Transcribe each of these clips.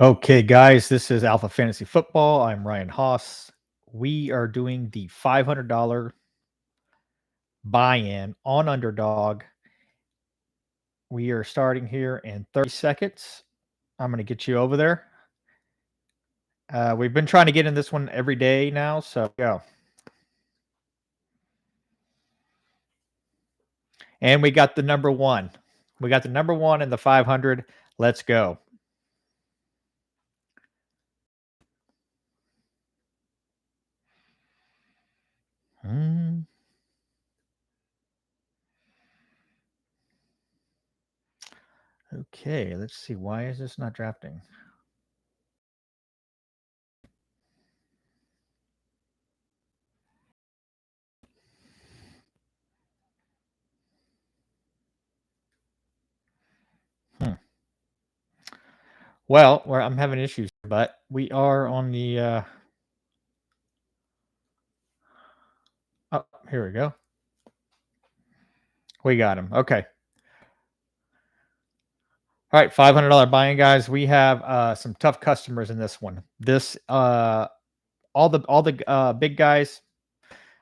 Okay, guys, this is Alpha Fantasy Football. I'm Ryan Haas. We are doing the $500 buy-in on UnderDog. We are starting here in 30 seconds. I'm going to get you over there. We've been trying to get in this one every day now, so go. And we got the number one. We got the number one in the 500. Let's go. Okay, let's see. Why is this not drafting? Well, I'm having issues, but we are on the oh, here we go. We got him. Okay. All right, $500 buy-in, guys. We have some tough customers in this one. This all the big guys,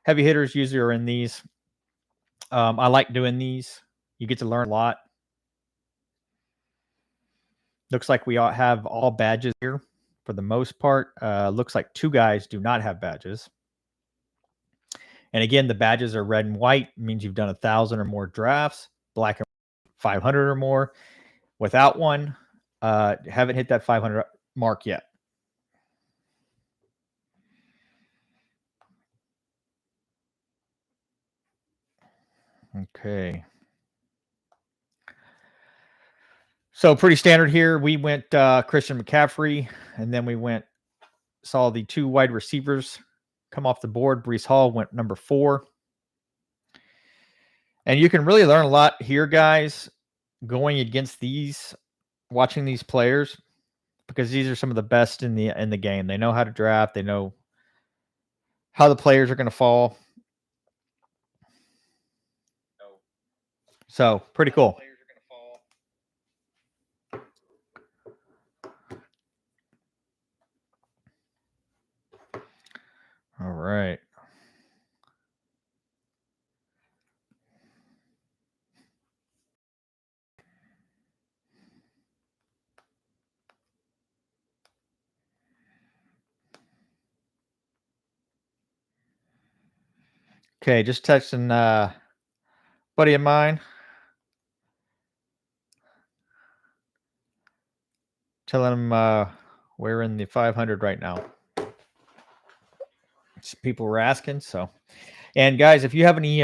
heavy hitters usually are in these. I like doing these. You get to learn a lot. Looks like we all have all badges here for the most part. Looks like two guys do not have badges. And again, the badges are red and white. It means you've done 1,000 or more drafts. Black and 500 or more. Without one, haven't hit that 500 mark yet. Okay. So pretty standard here. We went Christian McCaffrey, and then we saw the two wide receivers come off the board. Breece Hall went number 4. And you can really learn a lot here, guys, going against watching these players, because these are some of the best in the game. They know how to draft. They know how the players are going to fall. So pretty cool. All right. Okay, just texting buddy of mine, telling him we're in the 500 right now. People were asking. So, and guys, if you have any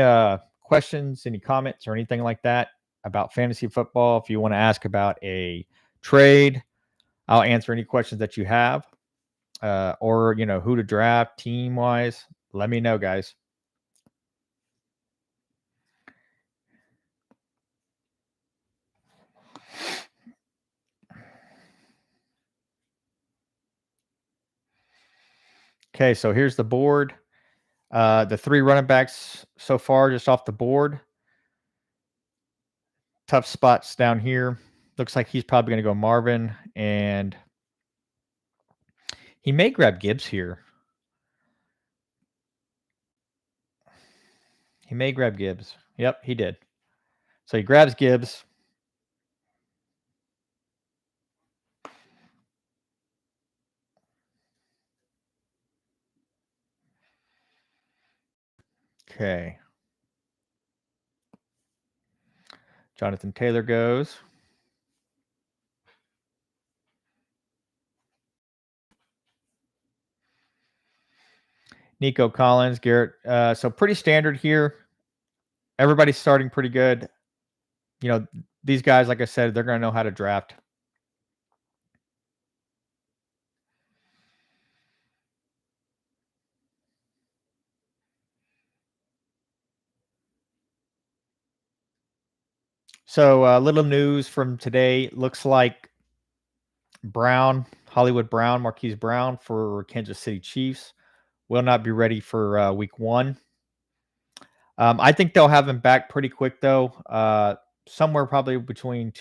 questions, any comments, or anything like that about fantasy football, if you want to ask about a trade, I'll answer any questions that you have, or who to draft team wise. Let me know, guys. Okay, so here's the board. The 3 running backs so far just off the board. Tough spots down here. Looks like he's probably going to go Marvin, and he may grab Gibbs here. He may grab Gibbs. Yep, he did. So he grabs Gibbs. Okay. Jonathan Taylor goes. Nico Collins, Garrett. So pretty standard here. Everybody's starting pretty good. These guys, like I said, they're going to know how to draft. So little news from today. Looks like Hollywood Brown, Marquise Brown for Kansas City Chiefs will not be ready for week 1. I think they'll have him back pretty quick, though. Somewhere probably between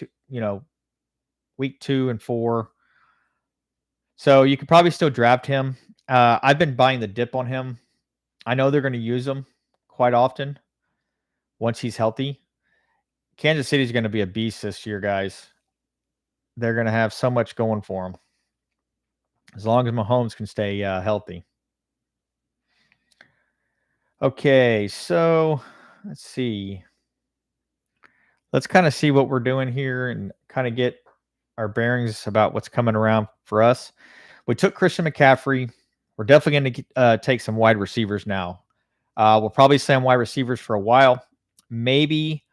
week 2 and 4. So you could probably still draft him. I've been buying the dip on him. I know they're going to use him quite often once he's healthy. Kansas City's going to be a beast this year, guys. They're going to have so much going for them as long as Mahomes can stay healthy. Okay, so let's see. Let's kind of see what we're doing here and kind of get our bearings about what's coming around for us. We took Christian McCaffrey. We're definitely going to take some wide receivers now. We'll probably stay on wide receivers for a while. Maybe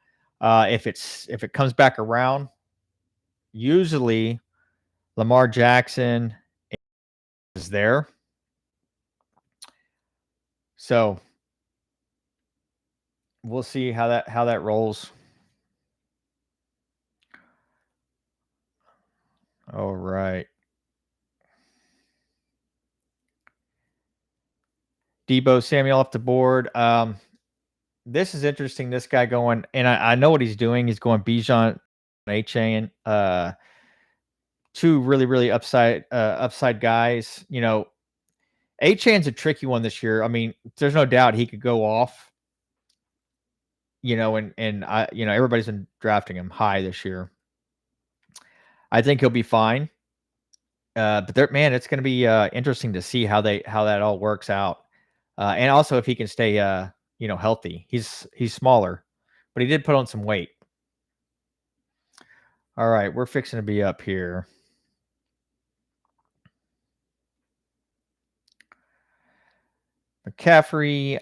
if it comes back around, usually Lamar Jackson is there. So we'll see how that rolls. All right. Debo Samuel off the board. This is interesting. This guy going, and I know what he's doing. He's going Bijan, A-Chain, two really upside guys. You know, A-Chain's a tricky one this year. I mean, there's no doubt he could go off. You know, and I, you know, everybody's been drafting him high this year. I think he'll be fine. But there, man, it's going to be interesting to see how that all works out, and also if he can stay, you know, healthy. He's smaller, but he did put on some weight. All right, we're fixing to be up here. McCaffrey,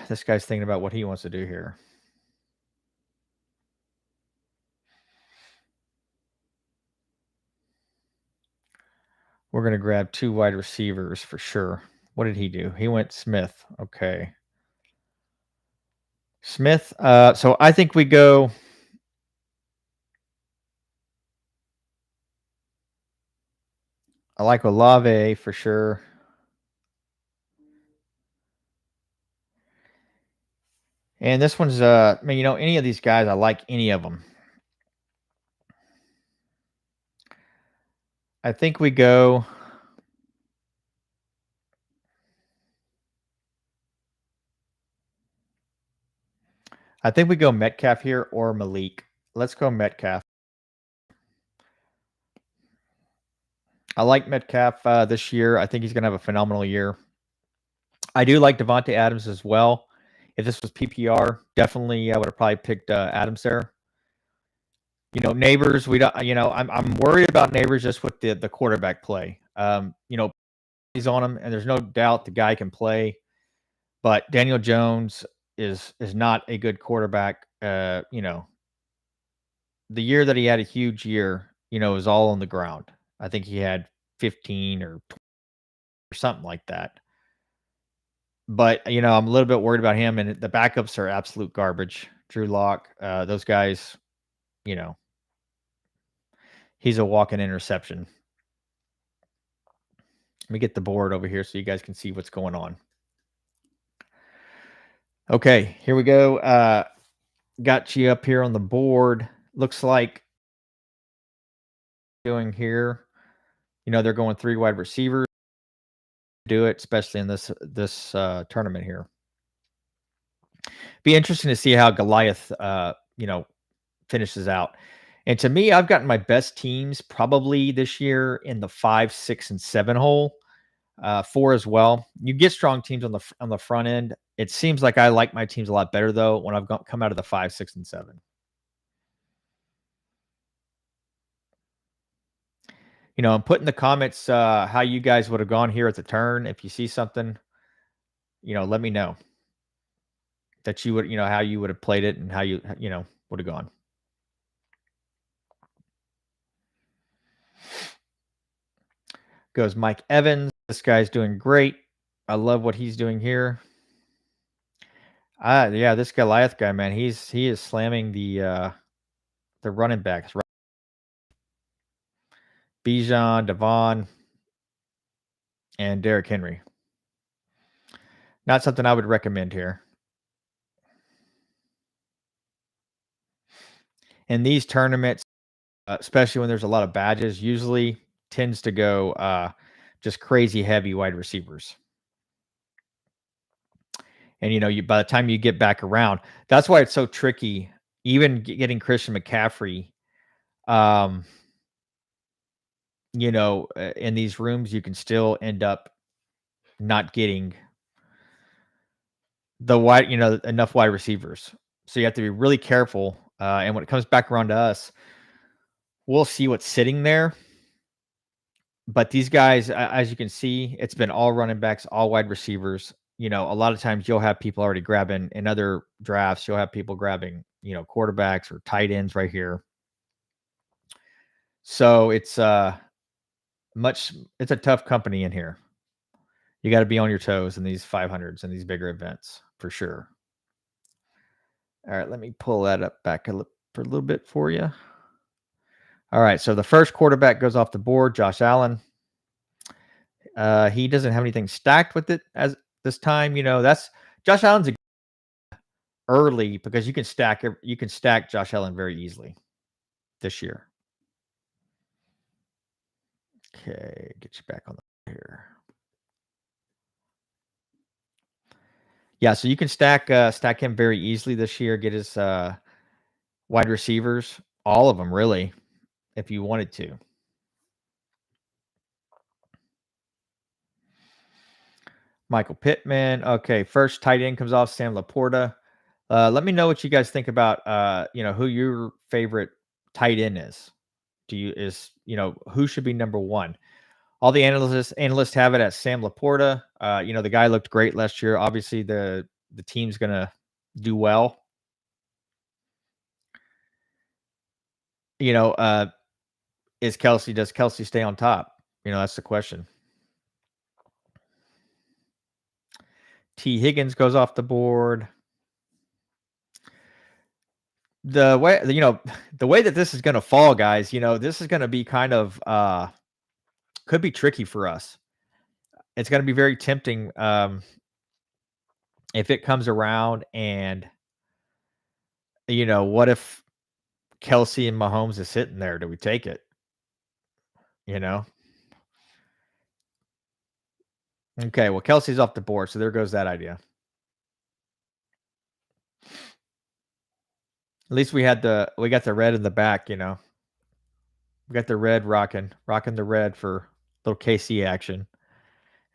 this guy's thinking about what he wants to do here. We're going to grab two wide receivers for sure. What did he do? He went Smith. Okay. Smith. So I think we go. I like Olave for sure. And this one's, I mean, you know, any of these guys, I like any of them. I think we go. I think we go Metcalf here or Malik. Let's go Metcalf. I like Metcalf this year. I think he's going to have a phenomenal year. I do like Devontae Adams as well. If this was PPR, definitely I would have probably picked Adams there. You know, Neighbors, we don't. You know, I'm worried about Neighbors just with the quarterback play. You know, he's on him, and there's no doubt the guy can play, but Daniel Jones is not a good quarterback. You know, the year that he had a huge year, you know, was all on the ground. I think he had 15 or something like that. But, you know, I'm a little bit worried about him, and the backups are absolute garbage. Drew Lock, those guys, you know, he's a walking interception. Let me get the board over here so you guys can see what's going on. Okay, here we go. Got you up here on the board. Looks like doing here, you know, they're going three wide receivers. Do it, especially in this tournament here. Be interesting to see how Goliath, you know, finishes out. And to me, I've gotten my best teams probably this year in the 5, 6, and 7 hole. 4 as well. You get strong teams on the front end. It seems like I like my teams a lot better though when I've come out of the 5, 6, and 7. You know, and put in the comments how you guys would have gone here at the turn. If you see something, you know, let me know that you would, you know, how you would have played it and how you know, would have gone. Goes Mike Evans. This guy's doing great. I love what he's doing here. Yeah, this Goliath guy, man, he is slamming the running backs. Right? Bijan, Devon, and Derrick Henry. Not something I would recommend here. In these tournaments, especially when there's a lot of badges, usually tends to go just crazy heavy wide receivers. And, you by the time you get back around, that's why it's so tricky, even getting Christian McCaffrey, um, in these rooms, you can still end up not getting enough wide receivers. So you have to be really careful. And when it comes back around to us, we'll see what's sitting there. But these guys, as you can see, it's been all running backs, all wide receivers. A lot of times you'll have people already grabbing in other drafts. You'll have people grabbing, quarterbacks or tight ends right here. So it's it's a tough company in here. You got to be on your toes in these 500s and these bigger events for sure. All right, let me pull that up back for a little bit for you. All right, so the first quarterback goes off the board, Josh Allen. He doesn't have anything stacked with it as this time. That's Josh Allen's early because you can stack Josh Allen very easily this year. Okay, get you back on here. Yeah, so you can stack him very easily this year. Get his wide receivers, all of them really, if you wanted to. Michael Pittman. Okay, first tight end comes off Sam Laporta. Let me know what you guys think about who your favorite tight end is. Who should be number one? All the analysts have it at Sam Laporta. The guy looked great last year. Obviously, the team's gonna do well. Does Kelsey stay on top? That's the question. T. Higgins goes off the board. The way that this is going to fall, guys, this is going to be kind of could be tricky for us. It's going to be very tempting if it comes around and what if Kelsey and Mahomes is sitting there? Do we take it? Okay, well, Kelsey's off the board, so there goes that idea. At least we got the red in the back, We got the red rocking the red for little KC action.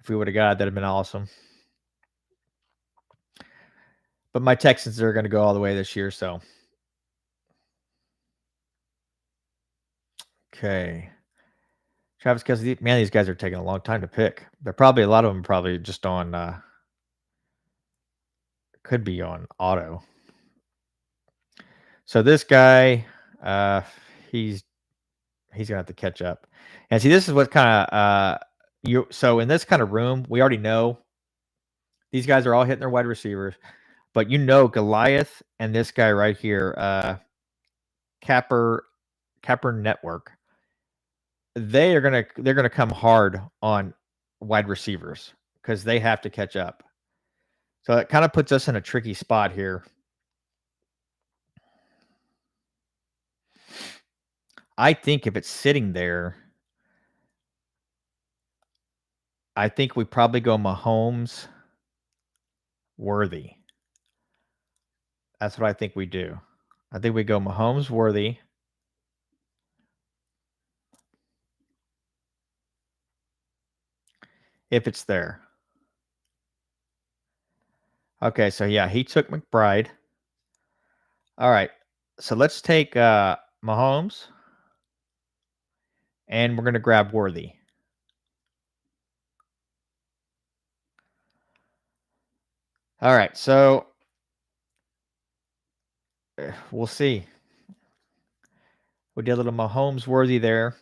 If we would have got it, that'd have been awesome. But my Texans are going to go all the way this year, so. Okay. Travis Kelce, man, these guys are taking a long time to pick. They're probably a lot of them probably just on could be on auto. So this guy, he's gonna have to catch up. And see, this is what kind of so in this kind of room, we already know these guys are all hitting their wide receivers, but Goliath and this guy right here, Capper Network, they're gonna come hard on wide receivers because they have to catch up. So it kind of puts us in a tricky spot here. I think if it's sitting there, I think we probably go Mahomes Worthy. That's what I think we do. I think we go Mahomes Worthy. If it's there. Okay, so yeah, he took McBride. All right. So let's take Mahomes. And we're going to grab Worthy. All right, so we'll see. We did a little Mahomes Worthy there.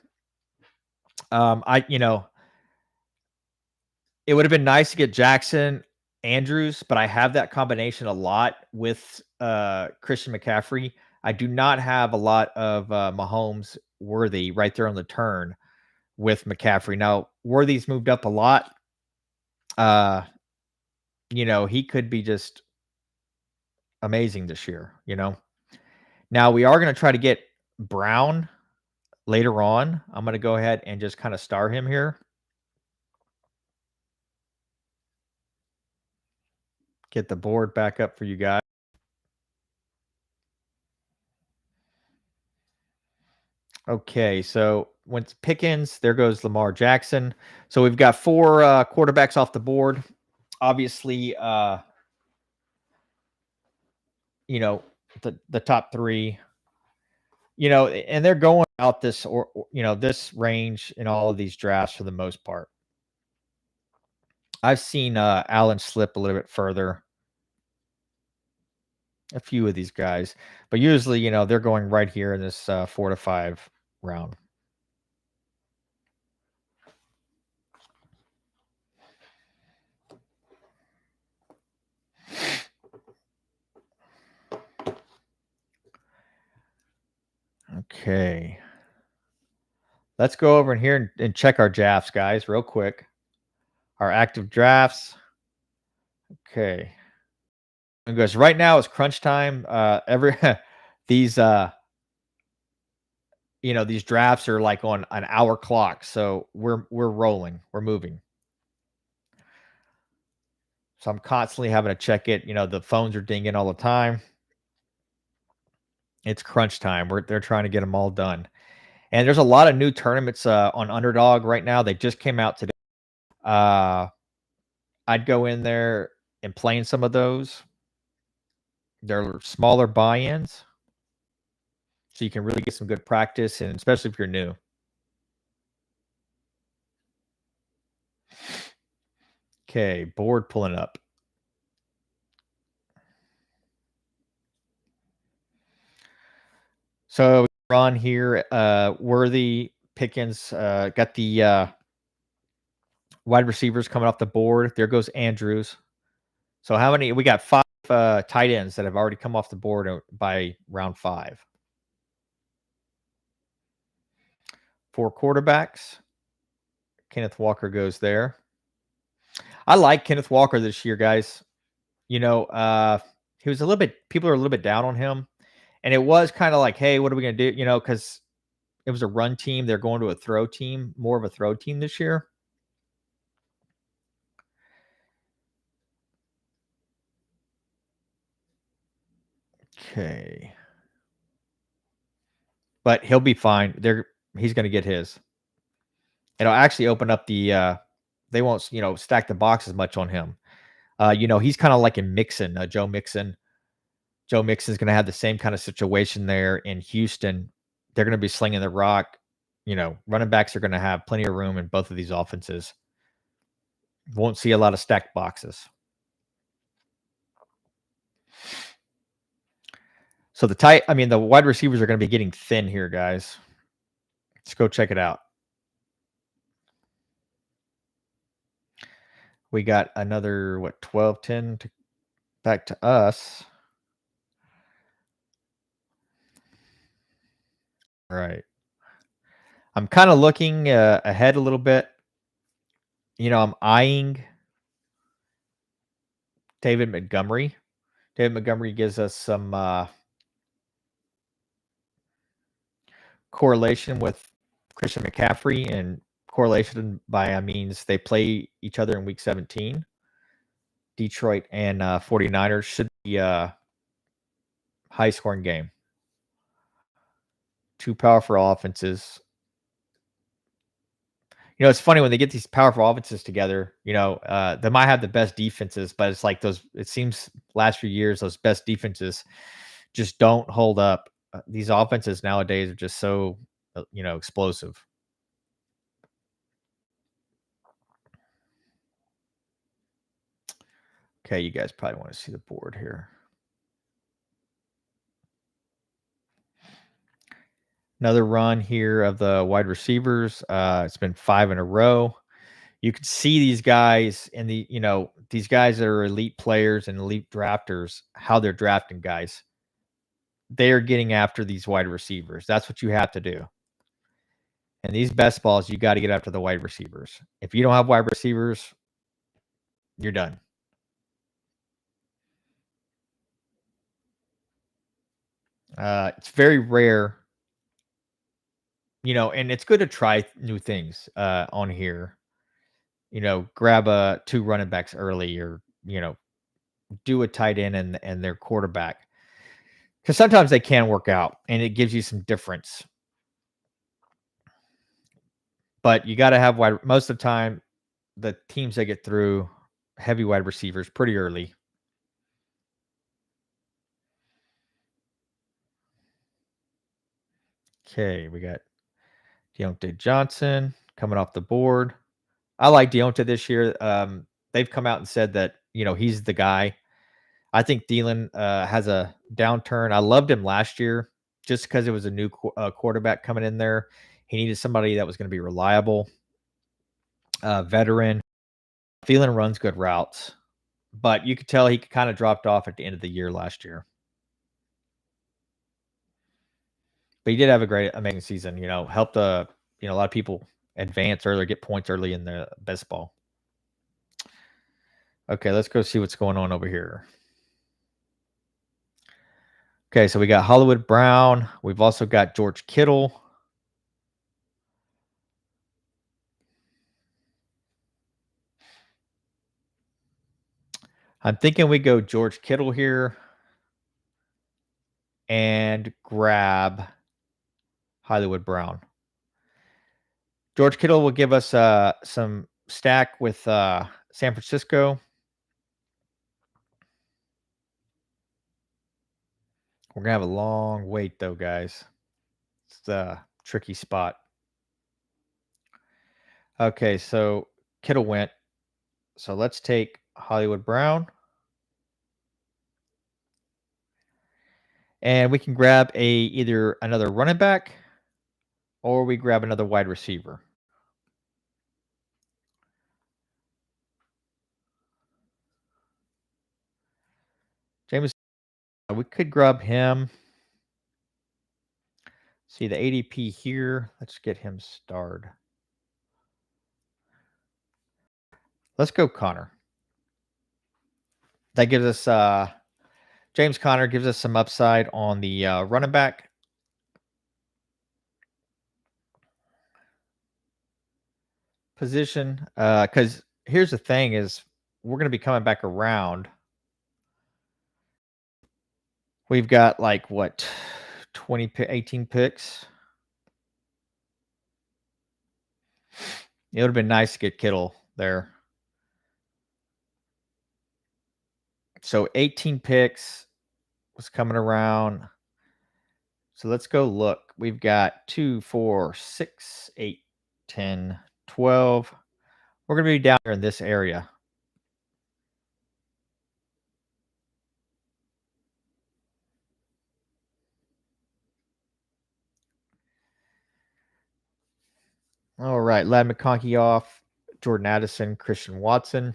It would have been nice to get Jackson Andrews, but I have that combination a lot with Christian McCaffrey. I do not have a lot of Mahomes Worthy right there on the turn with McCaffrey. Now, Worthy's moved up a lot. He could be just amazing this year, Now, we are going to try to get Brown later on. I'm going to go ahead and just kind of star him here. Get the board back up for you guys. Okay, so once Pickens, there goes Lamar Jackson. So we've got 4 quarterbacks off the board. Obviously, you know, the top 3, and they're going out this this range in all of these drafts for the most part. I've seen Allen slip a little bit further. A few of these guys, but usually, they're going right here in this 4 to 5 round. Okay. Let's go over in here and check our drafts, guys, real quick. Our active drafts. Okay. And goes right now it's crunch time. These these drafts are like on an hour clock, so we're rolling, we're moving. So I'm constantly having to check it. The phones are dinging all the time. It's crunch time. They're trying to get them all done. And there's a lot of new tournaments on UnderDog right now. They just came out today. I'd go in there and play in some of those. They're smaller buy-ins, so you can really get some good practice, and especially if you're new. Okay, board pulling up. So Ron here, Worthy, Pickens, got the wide receivers coming off the board. There goes Andrews. So how many? We got 5 tight ends that have already come off the board by round 5. 4 quarterbacks. Kenneth Walker goes there. I like Kenneth Walker this year, guys. He was a little bit. People are a little bit down on him, and it was kind of like, hey, what are we gonna do? Because it was a run team. They're going to a throw team, more of a throw team this year. Okay. But he'll be fine. He's going to get his. It'll actually open up the they won't, stack the box as much on him. He's kind of like in Mixon, Joe Mixon. Joe Mixon's going to have the same kind of situation there in Houston. They're going to be slinging the rock. Running backs are going to have plenty of room in both of these offenses. Won't see a lot of stacked boxes. So the wide receivers are going to be getting thin here, guys. Let's go check it out. We got another, 12, 10 back to us. All right. I'm kind of looking ahead a little bit. I'm eyeing David Montgomery. David Montgomery gives us some correlation with Christian McCaffrey, and correlation by means they play each other in week 17. Detroit and 49ers should be a high-scoring game. 2 powerful offenses. It's funny when they get these powerful offenses together, they might have the best defenses, but it's like it seems last few years, those best defenses just don't hold up. These offenses nowadays are just so, explosive. Okay, you guys probably want to see the board here. Another run here of the wide receivers. It's been 5 in a row. You can see these guys and these guys that are elite players and elite drafters, how they're drafting guys. They are getting after these wide receivers. That's what you have to do. And these best balls, you got to get after the wide receivers. If you don't have wide receivers, you're done. It's very rare, and it's good to try new things on here. Grab 2 running backs early, or do a tight end and their quarterback. Because sometimes they can work out, and it gives you some difference. But you got to have wide. Most of the time, the teams that get through heavy wide receivers pretty early. Okay, we got Deontay Johnson coming off the board. I like Deontay this year. They've come out and said that he's the guy. I think Thielen has a downturn. I loved him last year just because it was a new quarterback coming in there. He needed somebody that was going to be reliable, veteran. Thielen runs good routes, but you could tell he kind of dropped off at the end of the year last year. But he did have a amazing season. Helped a lot of people advance early, get points early in the best ball. Okay, let's go see what's going on over here. Okay, so we got Hollywood Brown. We've also got George Kittle. I'm thinking we go George Kittle here and grab Hollywood Brown. George Kittle will give us some stack with San Francisco. We're going to have a long wait, though, guys. It's a tricky spot. Okay, so Kittle went. So let's take Hollywood Brown. And we can grab either another running back or we grab another wide receiver. James, we could grab him. See the ADP here. Let's get him starred. Let's go Connor. That gives us James Conner gives us some upside on the running back. Position. Because here's the thing is we're going to be coming back around. We've got like what, 18 picks. It would have been nice to get Kittle there. So 18 picks was coming around. So let's go look. We've got 2, 4, 6, 8, 10, 12. We're going to be down here in this area. All right. Ladd McConkey off. Jordan Addison, Christian Watson.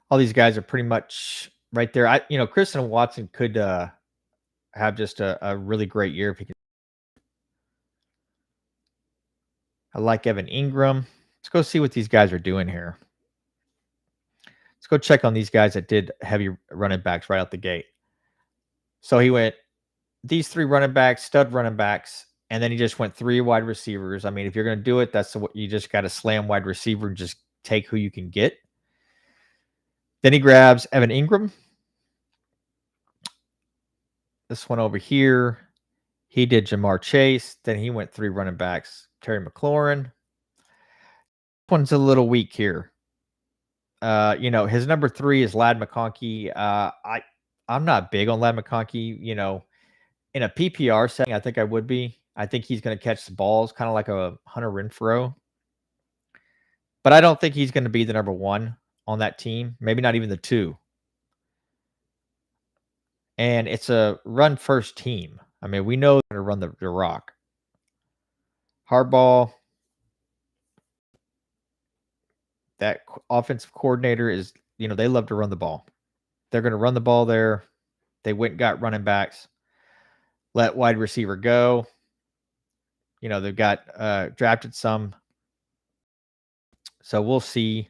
All these guys are pretty much right there. Christian Watson could have just a really great year if he can. I like Evan Ingram. Let's go see what these guys are doing here. Let's go check on these guys that did heavy running backs right out the gate. So he went these 3 running backs, stud running backs, and then he just went 3 wide receivers. I mean, if you're going to do it, that's what you just got to slam wide receiver and just take who you can get. Then he grabs Evan Ingram. This one over here, he did Jamar Chase. Then he went 3 running backs. Terry McLaurin. This one's a little weak here. His number 3 is Ladd McConkey. I'm not big on Ladd McConkey. In a PPR setting, I think I would be. I think he's going to catch the balls, kind of like a Hunter Renfrow. But I don't think he's going to be the number 1 on that team. Maybe not even the 2. And it's a run-first team. I mean, we know they're going to run the rock. Harbaugh, that offensive coordinator is, they love to run the ball. They're going to run the ball there. They went and got running backs. Let wide receiver go. They've got drafted some. So we'll see.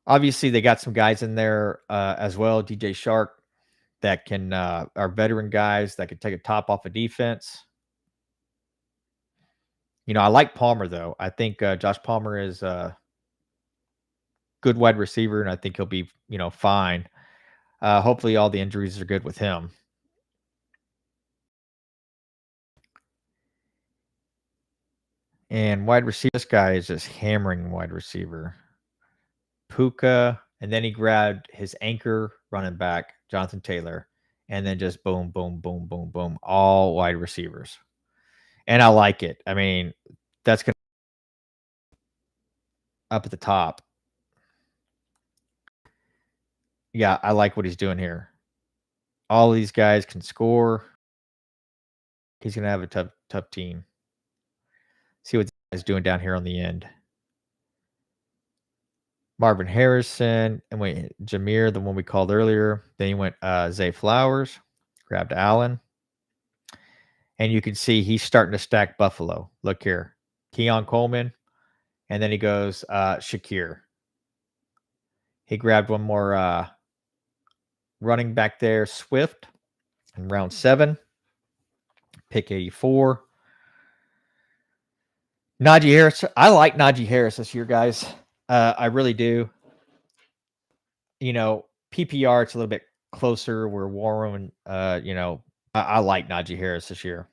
Obviously, they got some guys in there as well. DJ Shark that are veteran guys that can take a top off of defense. I like Palmer, though. I think Josh Palmer is good wide receiver, and I think he'll be, fine. Hopefully all the injuries are good with him. And wide receiver, this guy is just hammering wide receiver. Puka, and then he grabbed his anchor running back, Jonathan Taylor, and then just boom, boom, boom, boom, boom, all wide receivers. And I like it. I mean, that's gonna up at the top. Yeah, I like what he's doing here. All these guys can score. He's gonna have a tough team. See what he's doing down here on the end. Marvin Harrison, and wait, Jameer, the one we called earlier. Then he went Zay Flowers, grabbed Allen. And you can see he's starting to stack Buffalo. Look here. Keon Coleman. And then he goes Shakir. He grabbed one more running back there, Swift, in round 7. Pick 84. Najee Harris. I like Najee Harris this year, guys. I really do. PPR, it's a little bit closer. We're Warren, I like Najee Harris this year.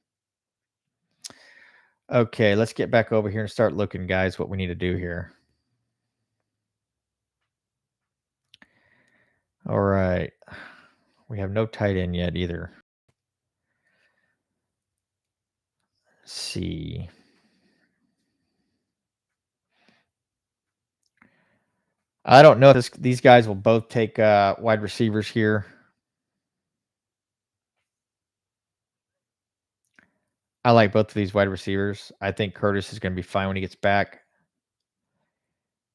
Okay, let's get back over here and start looking, guys, what we need to do here. All right. We have no tight end yet either. Let's see. I don't know if these guys will both take wide receivers here. I like both of these wide receivers. I think Curtis is going to be fine when he gets back.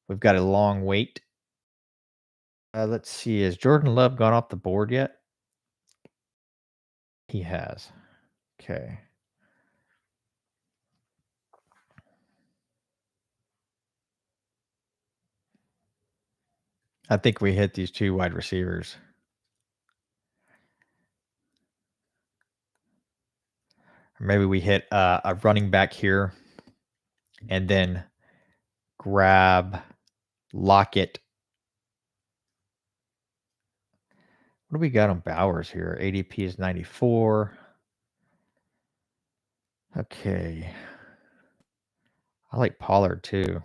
We've got a long wait. Let's see. Has Jordan Love gone off the board yet? He has. Okay. I think we hit these 2 wide receivers. Or maybe we hit a running back here and then grab Lockett. What do we got on Bowers here? ADP is 94. Okay. I like Pollard too.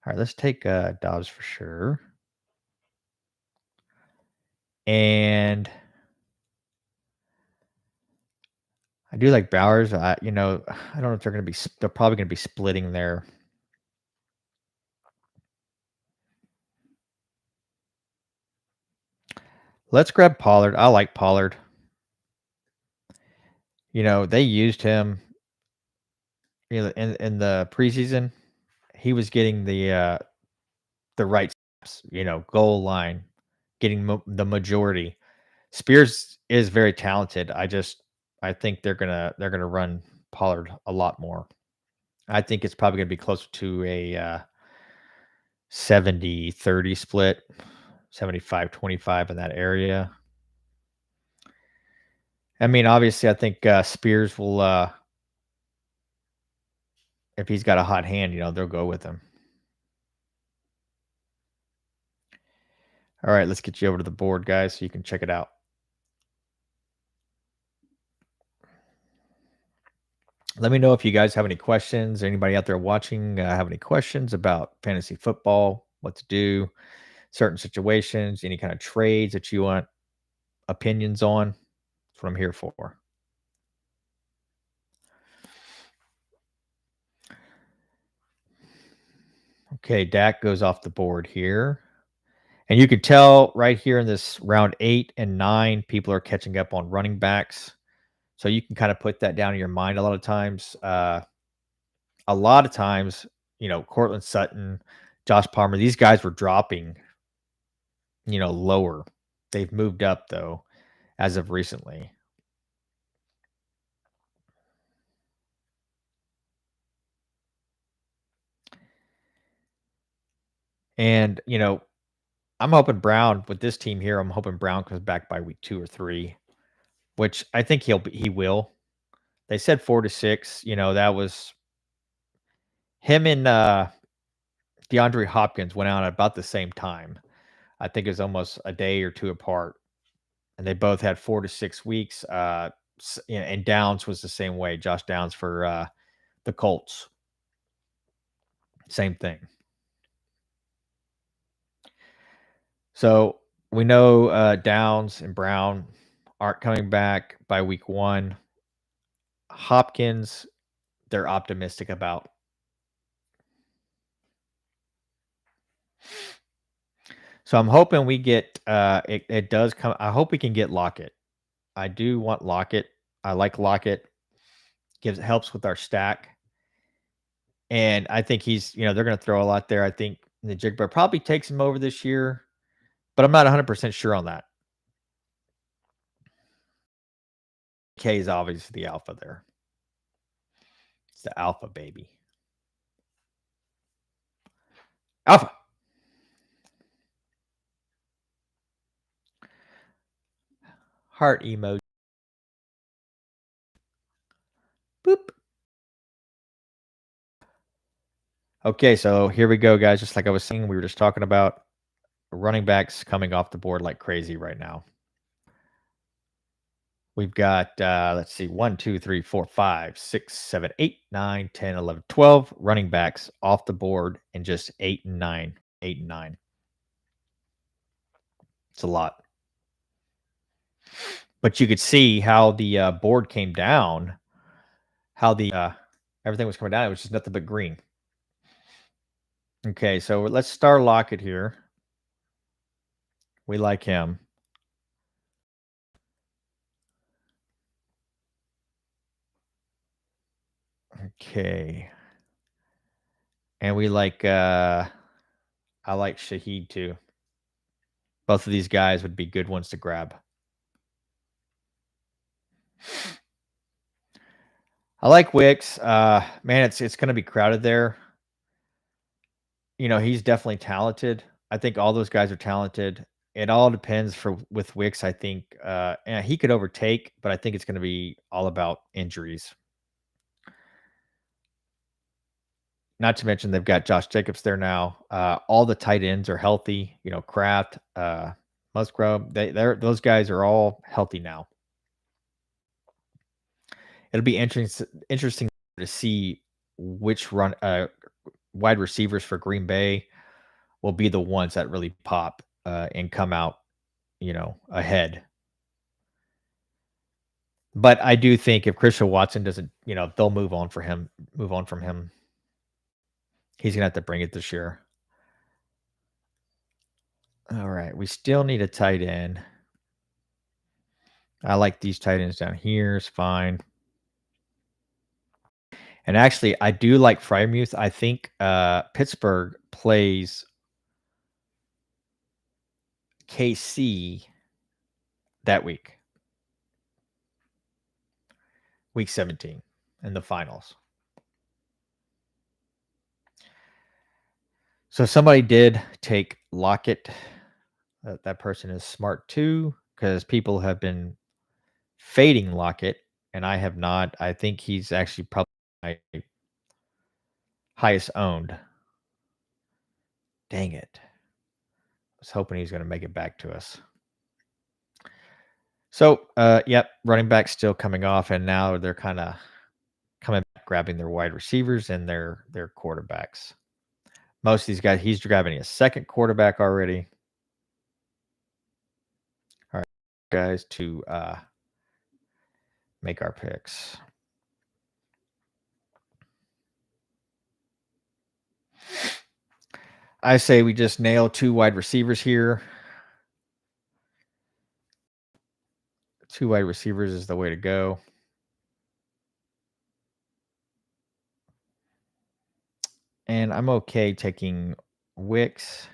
All right, let's take Dobbs for sure. And I do like Bowers. I don't know if they're going to be. They're probably going to be splitting there. Let's grab Pollard. I like Pollard. They used him. In the preseason, he was getting the right steps, goal line, getting the majority. Spears is very talented. I think they're gonna run Pollard a lot more. I think it's probably gonna be closer to a 70-30 split, 75-25 in that area. I mean, obviously, I think Spears will, if he's got a hot hand, they'll go with him. All right, let's get you over to the board, guys, so you can check it out. Let me know if you guys have any questions. Anybody out there watching have any questions about fantasy football, what to do, certain situations, any kind of trades that you want opinions on. That's what I'm here for. Okay, Dak goes off the board here. And you could tell right here in this round 8 and 9, people are catching up on running backs. So you can kind of put that down in your mind a lot of times. Cortland Sutton, Josh Palmer, these guys were dropping, lower. They've moved up, though, as of recently. And, I'm hoping Brown with this team here. I'm hoping Brown comes back by week 2 or 3, which I think he will. They said 4 to 6. That was him and DeAndre Hopkins went out at about the same time. I think it was almost a day or two apart, and they both had 4 to 6 weeks. And Downs was the same way. Josh Downs for the Colts, same thing. So we know Downs and Brown aren't coming back by week 1. Hopkins, they're optimistic about. So I'm hoping we get it does come. I hope we can get Lockett. I do want Lockett. I like Lockett. Helps with our stack. And I think they're going to throw a lot there. I think the Jigba probably takes him over this year, but I'm not 100% sure on that. K is obviously the alpha there. It's the alpha, baby. Alpha. Heart emoji. Boop. Okay, so here we go, guys. Just like I was saying, we were just talking about running backs coming off the board like crazy right now. We've got, let's see, 1, 2, 3, 4, 5, 6, 7, 8, 9, 10, 11, 12 running backs off the board and just 8 and 9. 8 and 9. It's a lot. But you could see how the board came down, how the everything was coming down. It was just nothing but green. Okay, so let's star Lockett here. We like him. Okay. And we like I like Shaheed too. Both of these guys would be good ones to grab. I like Wicks. Man, it's going to be crowded there. He's definitely talented. I think all those guys are talented. It all depends with Wicks. I think and he could overtake, but I think it's going to be all about injuries. Not to mention they've got Josh Jacobs there now. All the tight ends are healthy. Kraft, Musgrove. Those guys are all healthy now. It'll be interesting to see which wide receivers for Green Bay will be the ones that really pop and come out, ahead. But I do think if Christian Watson doesn't, they'll move on from him. He's gonna have to bring it this year. All right, we still need a tight end. I like these tight ends down here. It's fine. And actually, I do like Freiermuth. I think Pittsburgh plays KC that week. Week 17 in the finals. So somebody did take Lockett. That person is smart too, because people have been fading Lockett, and I have not. I think he's actually probably my highest owned. Dang it. I was hoping he's going to make it back to us. So, yep, running back still coming off, and now they're kind of coming back, grabbing their wide receivers and their quarterbacks. Most of these guys, he's grabbing a second quarterback already. All right, guys, to make our picks. I say we just nail 2 wide receivers here. 2 wide receivers is the way to go. And I'm okay taking Wicks.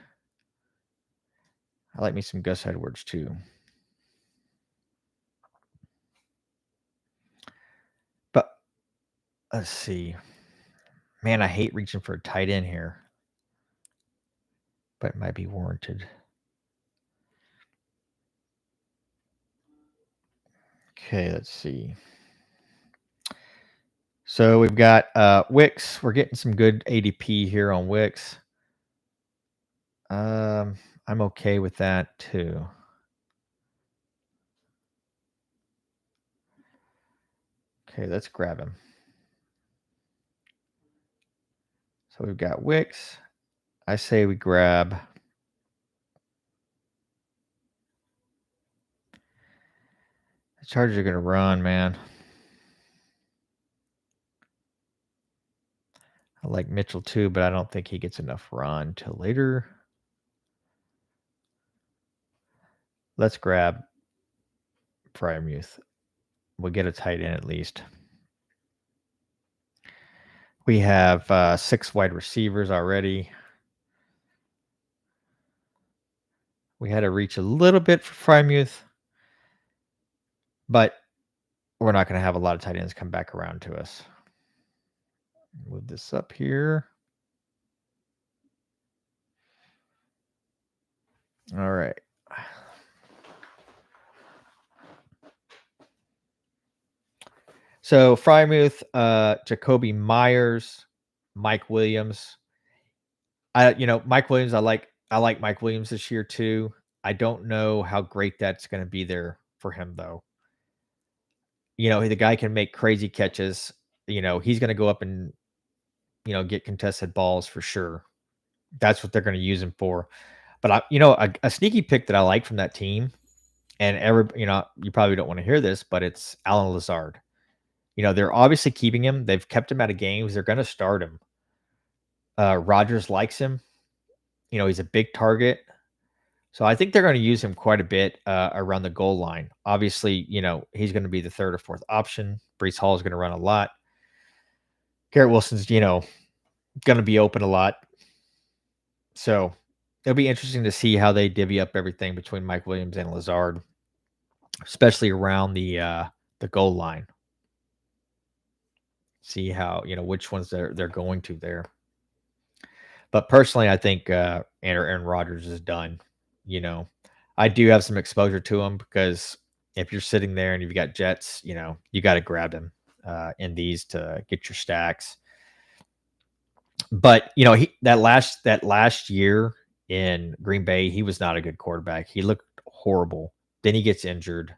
I like me some Gus Edwards too. But let's see. Man, I hate reaching for a tight end here. But it might be warranted. Okay, let's see. So we've got Wicks. We're getting some good ADP here on Wicks. I'm okay with that too. Okay, let's grab him. So we've got Wicks. I say we grab the Chargers are going to run, man. I like Mitchell too, but I don't think he gets enough run till later. Let's grab Fryermuth. We'll get a tight end at least. We have 6 wide receivers already. We had to reach a little bit for Fryermuth, but we're not going to have a lot of tight ends come back around to us. Move this up here. All right. So Fryermuth, Jacoby Myers, Mike Williams. Mike Williams, I like Mike Williams this year too. I don't know how great that's going to be there for him though. The guy can make crazy catches. He's going to go up and get contested balls for sure. That's what they're going to use him for. But a sneaky pick that I like from that team, and you probably don't want to hear this, but it's Alan Lazard. They're obviously keeping him. They've kept him out of games. They're going to start him. Rodgers likes him. He's a big target. So I think they're going to use him quite a bit around the goal line. Obviously, he's going to be the third or fourth option. Breece Hall is going to run a lot. Garrett Wilson's, going to be open a lot. So it'll be interesting to see how they divvy up everything between Mike Williams and Lazard, especially around the goal line. See how, which ones they're going to there. But personally, I think Aaron Rodgers is done. I do have some exposure to him because if you're sitting there and you've got Jets, you got to grab him in these to get your stacks. But that last year in Green Bay, he was not a good quarterback. He looked horrible. Then he gets injured.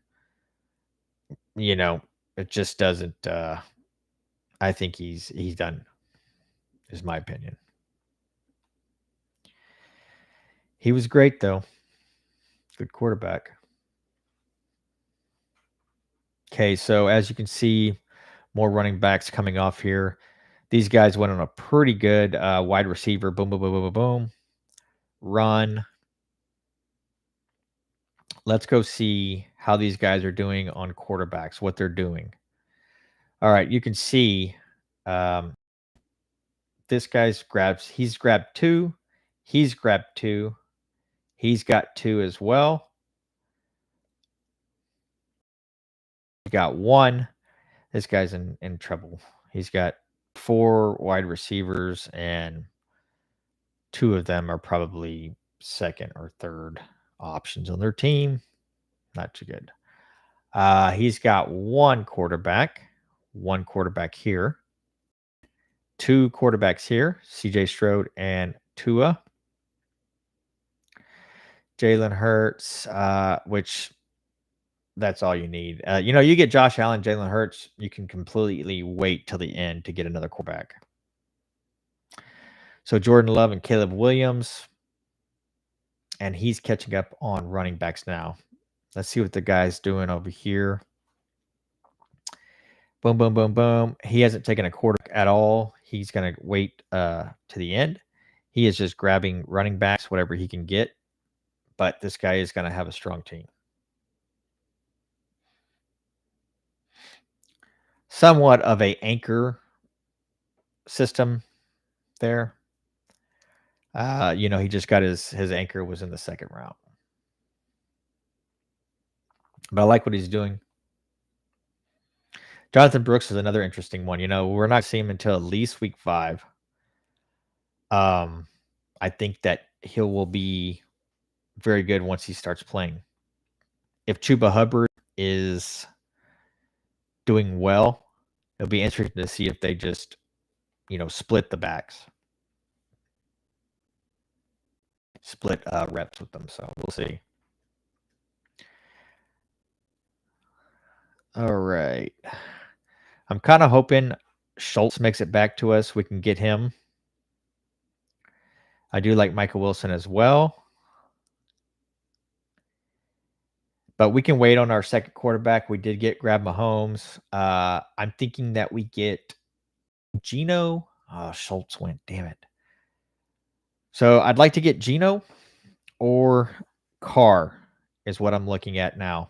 It just doesn't. I think he's done. Is my opinion. He was great though. Good quarterback. Okay, so as you can see, more running backs coming off here. These guys went on a pretty good wide receiver. Boom, boom, boom, boom, boom, boom. Run. Let's go see how these guys are doing on quarterbacks, what they're doing. All right, you can see this guy's he's grabbed 2. He's grabbed 2. He's got 2 as well. He got 1. This guy's in trouble. He's got 4 wide receivers, and 2 of them are probably second or third options on their team. Not too good. He's got 1 quarterback here. 2 quarterbacks here, CJ Stroud and Tua. Jalen Hurts, which that's all you need. You get Josh Allen, Jalen Hurts, you can completely wait till the end to get another quarterback. So Jordan Love and Caleb Williams, and he's catching up on running backs now. Let's see what the guy's doing over here. Boom, boom, boom, boom. He hasn't taken a quarterback at all. He's going to wait to the end. He is just grabbing running backs, whatever he can get. But this guy is going to have a strong team. Somewhat of a anchor system there. He just got his anchor was in the second round. But I like what he's doing. Jonathan Brooks is another interesting one. We're not seeing him until at least week 5. I think that he will be very good once he starts playing. If Chuba Hubbard is doing well, it'll be interesting to see if they just, split the backs. split reps with them. So we'll see. All right. I'm kind of hoping Schultz makes it back to us. We can get him. I do like Michael Wilson as well. But we can wait on our second quarterback. We did grab Mahomes. I'm thinking that we get Geno. Oh, Schultz went. Damn it. So I'd like to get Geno or Carr is what I'm looking at now.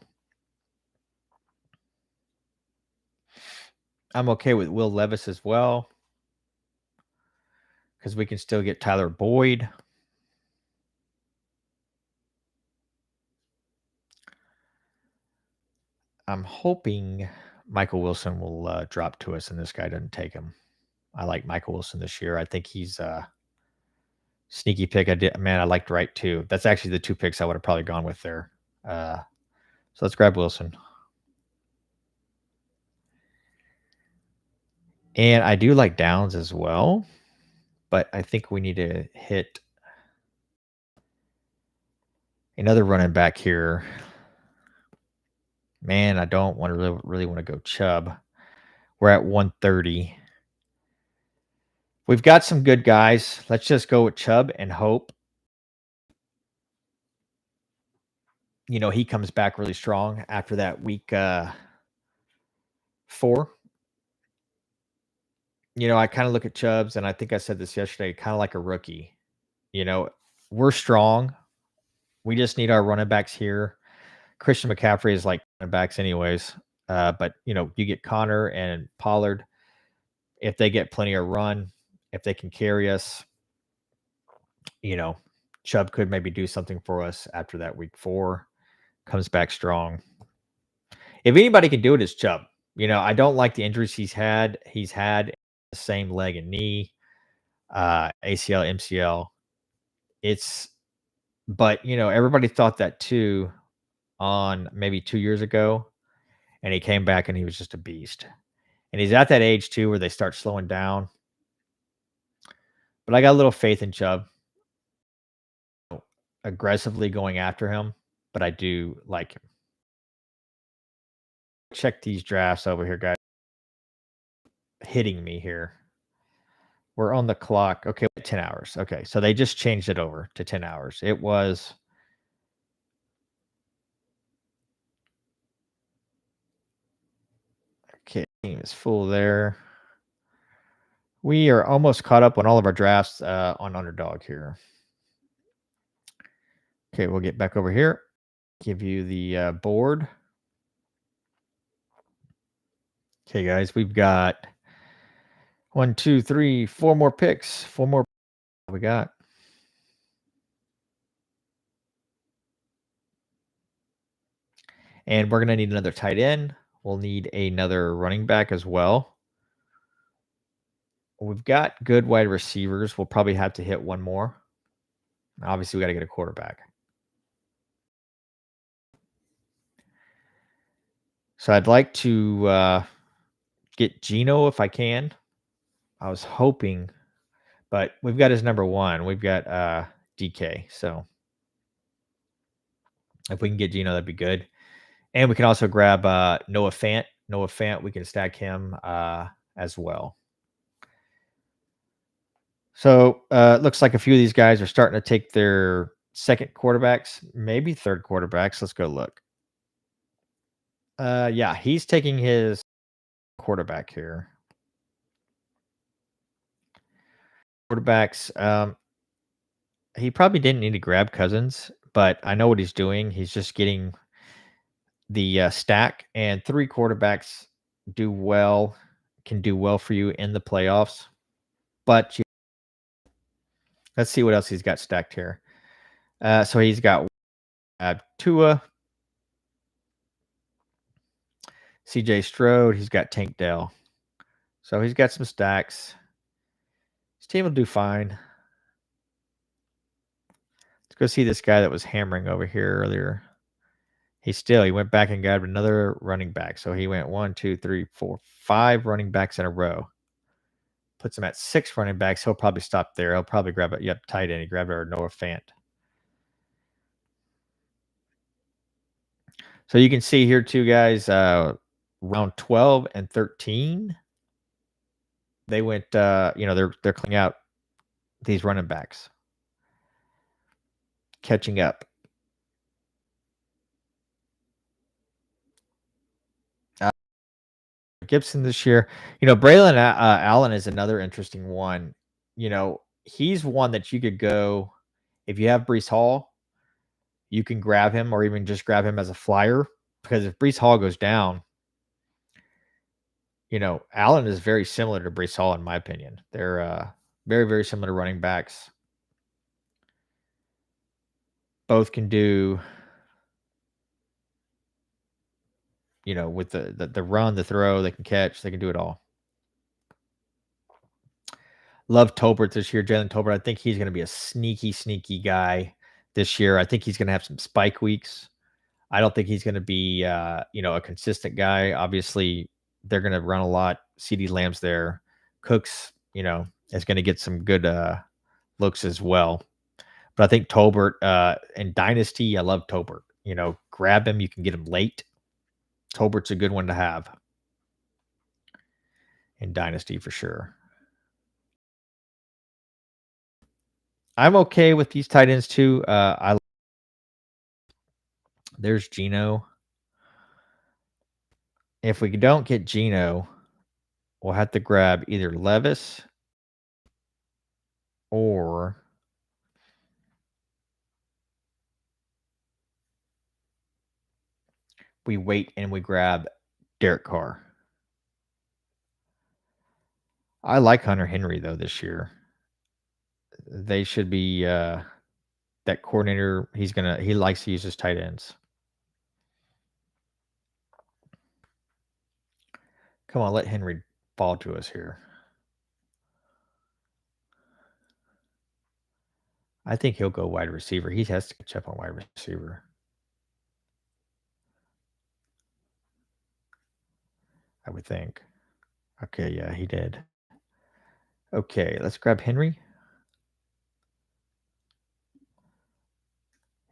I'm okay with Will Levis as well because we can still get Tyler Boyd. I'm hoping Michael Wilson will drop to us and this guy doesn't take him. I like Michael Wilson this year. I think he's a sneaky pick. I liked Wright too. That's actually the 2 picks I would have probably gone with there. So let's grab Wilson. And I do like Downs as well, but I think we need to hit another running back here. Man, I don't want to really want to go Chubb. We're at 130. We've got some good guys. Let's just go with Chubb and hope, he comes back really strong after that week 4. I kind of look at Chubbs, and I think I said this yesterday, kind of like a rookie. We're strong. We just need our running backs here. Christian McCaffrey is like running backs anyways. But, you get Connor and Pollard. If they get plenty of run, if they can carry us, Chubb could maybe do something for us after that week 4. Comes back strong. If anybody can do it, it's Chubb. I don't like the injuries he's had. He's had the same leg and knee, ACL, MCL. But everybody thought that too on maybe 2 years ago, and he came back and he was just a beast. And he's at that age too where they start slowing down. But I got a little faith in Chubb. Aggressively going after him, but I do like him. Check these drafts over here, guys. Hitting me here. We're on the clock. Okay, 10 hours. Okay, so they just changed it over to 10 hours. It was okay, team is full there. We are almost caught up on all of our drafts on UnderDog here. Okay, we'll get back over here. Give you the board. Okay, guys, we've got 1, 2, 3, 4 more picks. 4 more we got. And we're going to need another tight end. We'll need another running back as well. We've got good wide receivers. We'll probably have to hit one more. Obviously, we got to get a quarterback. So I'd like to get Geno if I can. I was hoping, but we've got his number 1. We've got DK. So if we can get Geno, that'd be good. And we can also grab Noah Fant. Noah Fant, we can stack him as well. So it looks like a few of these guys are starting to take their second quarterbacks, maybe third quarterbacks. Let's go look. Yeah, he's taking his quarterback here. Quarterbacks. He probably didn't need to grab Cousins, but I know what he's doing. He's just getting the stack, and 3 quarterbacks can do well for you in the playoffs. But let's see what else he's got stacked here. So he's got Tua, CJ Stroud. He's got Tank Dell. So he's got some stacks. His team will do fine. Let's go see this guy that was hammering over here earlier. He went back and grabbed another running back. So he went 1, 2, 3, 4, 5 running backs in a row. Puts him at 6 running backs. He'll probably stop there. He'll probably grab it. Yep, tight end. He grabbed our Noah Fant. So you can see here too, guys, round 12 and 13, they went, they're cleaning out these running backs, catching up. Uh, Gibson this year, Braylon Allen is another interesting one. He's one that you could go if you have Brees Hall, you can grab him or even just grab him as a flyer because if Brees Hall goes down, Allen is very similar to Brees Hall in my opinion. They're very, very similar running backs. Both can do, with the run, the throw, they can catch, they can do it all. Love Tolbert this year, Jalen Tolbert. I think he's going to be a sneaky, sneaky guy this year. I think he's going to have some spike weeks. I don't think he's going to be, a consistent guy. Obviously, they're going to run a lot. CD Lamb's there. Cooks, is going to get some good looks as well. But I think Tolbert in Dynasty, I love Tolbert. Grab him. You can get him late. Tolbert's a good one to have in Dynasty for sure. I'm okay with these tight ends too. There's Geno. If we don't get Geno, we'll have to grab either Levis or we wait and we grab Derek Carr. I like Hunter Henry though this year. They should be that coordinator. He likes to use his tight ends. Come on, let Henry fall to us here. I think he'll go wide receiver. He has to catch up on wide receiver. I would think. Okay, yeah, he did. Okay, let's grab Henry.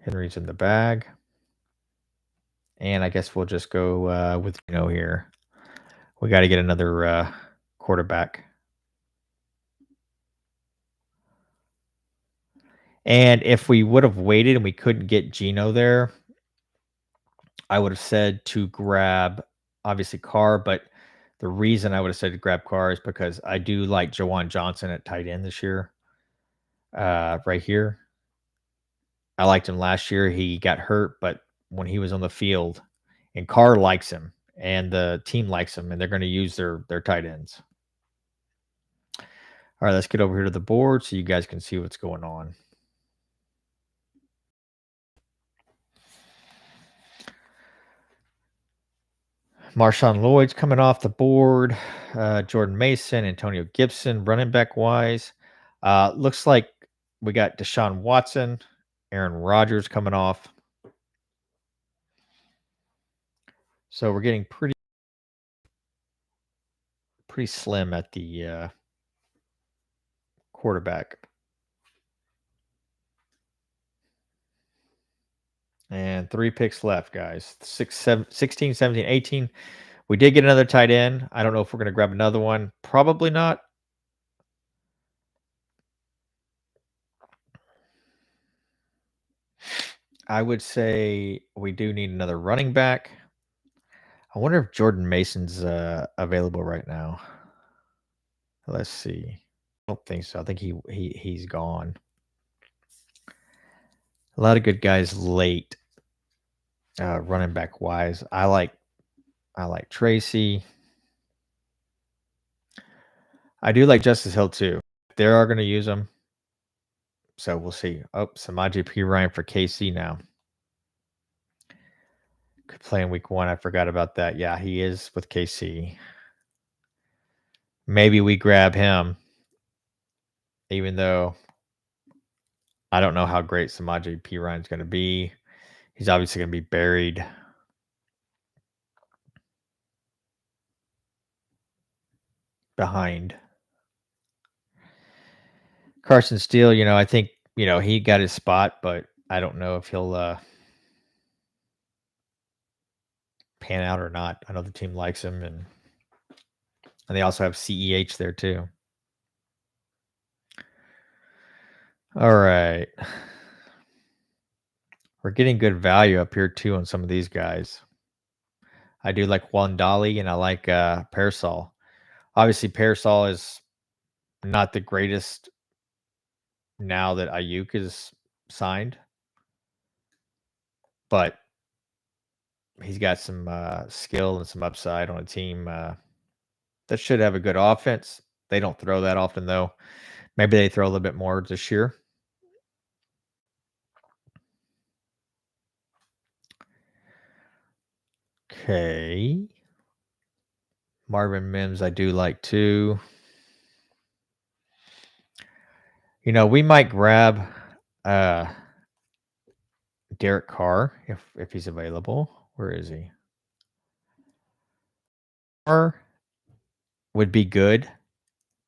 Henry's in the bag. And I guess we'll just go with here. We got to get another quarterback. And if we would have waited and we couldn't get Geno there, I would have said to grab obviously Carr, but the reason I would have said to grab Carr is because I do like Jawan Johnson at tight end this year. Right here. I liked him last year. He got hurt, but when he was on the field, and Carr likes him, and the team likes him, and they're going to use their tight ends. All right, let's get over here to the board so you guys can see what's going on. Marshawn Lloyd's coming off the board. Jordan Mason, Antonio Gibson, running back wise. Looks like we got Deshaun Watson, Aaron Rodgers coming off. So we're getting pretty slim at the quarterback. And 3 picks left, guys. 16, 17, 18. We did get another tight end. I don't know if we're going to grab another one. Probably not. I would say we do need another running back. I wonder if Jordan Mason's available right now. Let's see. I don't think so. I think he's gone. A lot of good guys late, running back wise. I like Tracy. I do like Justice Hill too. They are going to use him, so we'll see. Oh, Samaje P. Ryan for KC now. Could play in week 1. I forgot about that. Yeah, he is with KC. Maybe we grab him, even though I don't know how great Samaje P. Ryan's going to be. He's obviously going to be buried behind Carson Steele. I think, he got his spot, but I don't know if he'll pan out or not. I know the team likes him, and they also have CEH there too. All right. We're getting good value up here too on some of these guys. I do like Wandali and I like Parasol. Obviously, Parasol is not the greatest now that Ayuk is signed, but he's got some skill and some upside on a team that should have a good offense. They don't throw that often, though. Maybe they throw a little bit more this year. Okay. Marvin Mims, I do like too. You know, we might grab Derek Carr if he's available. Where is he? Carr would be good.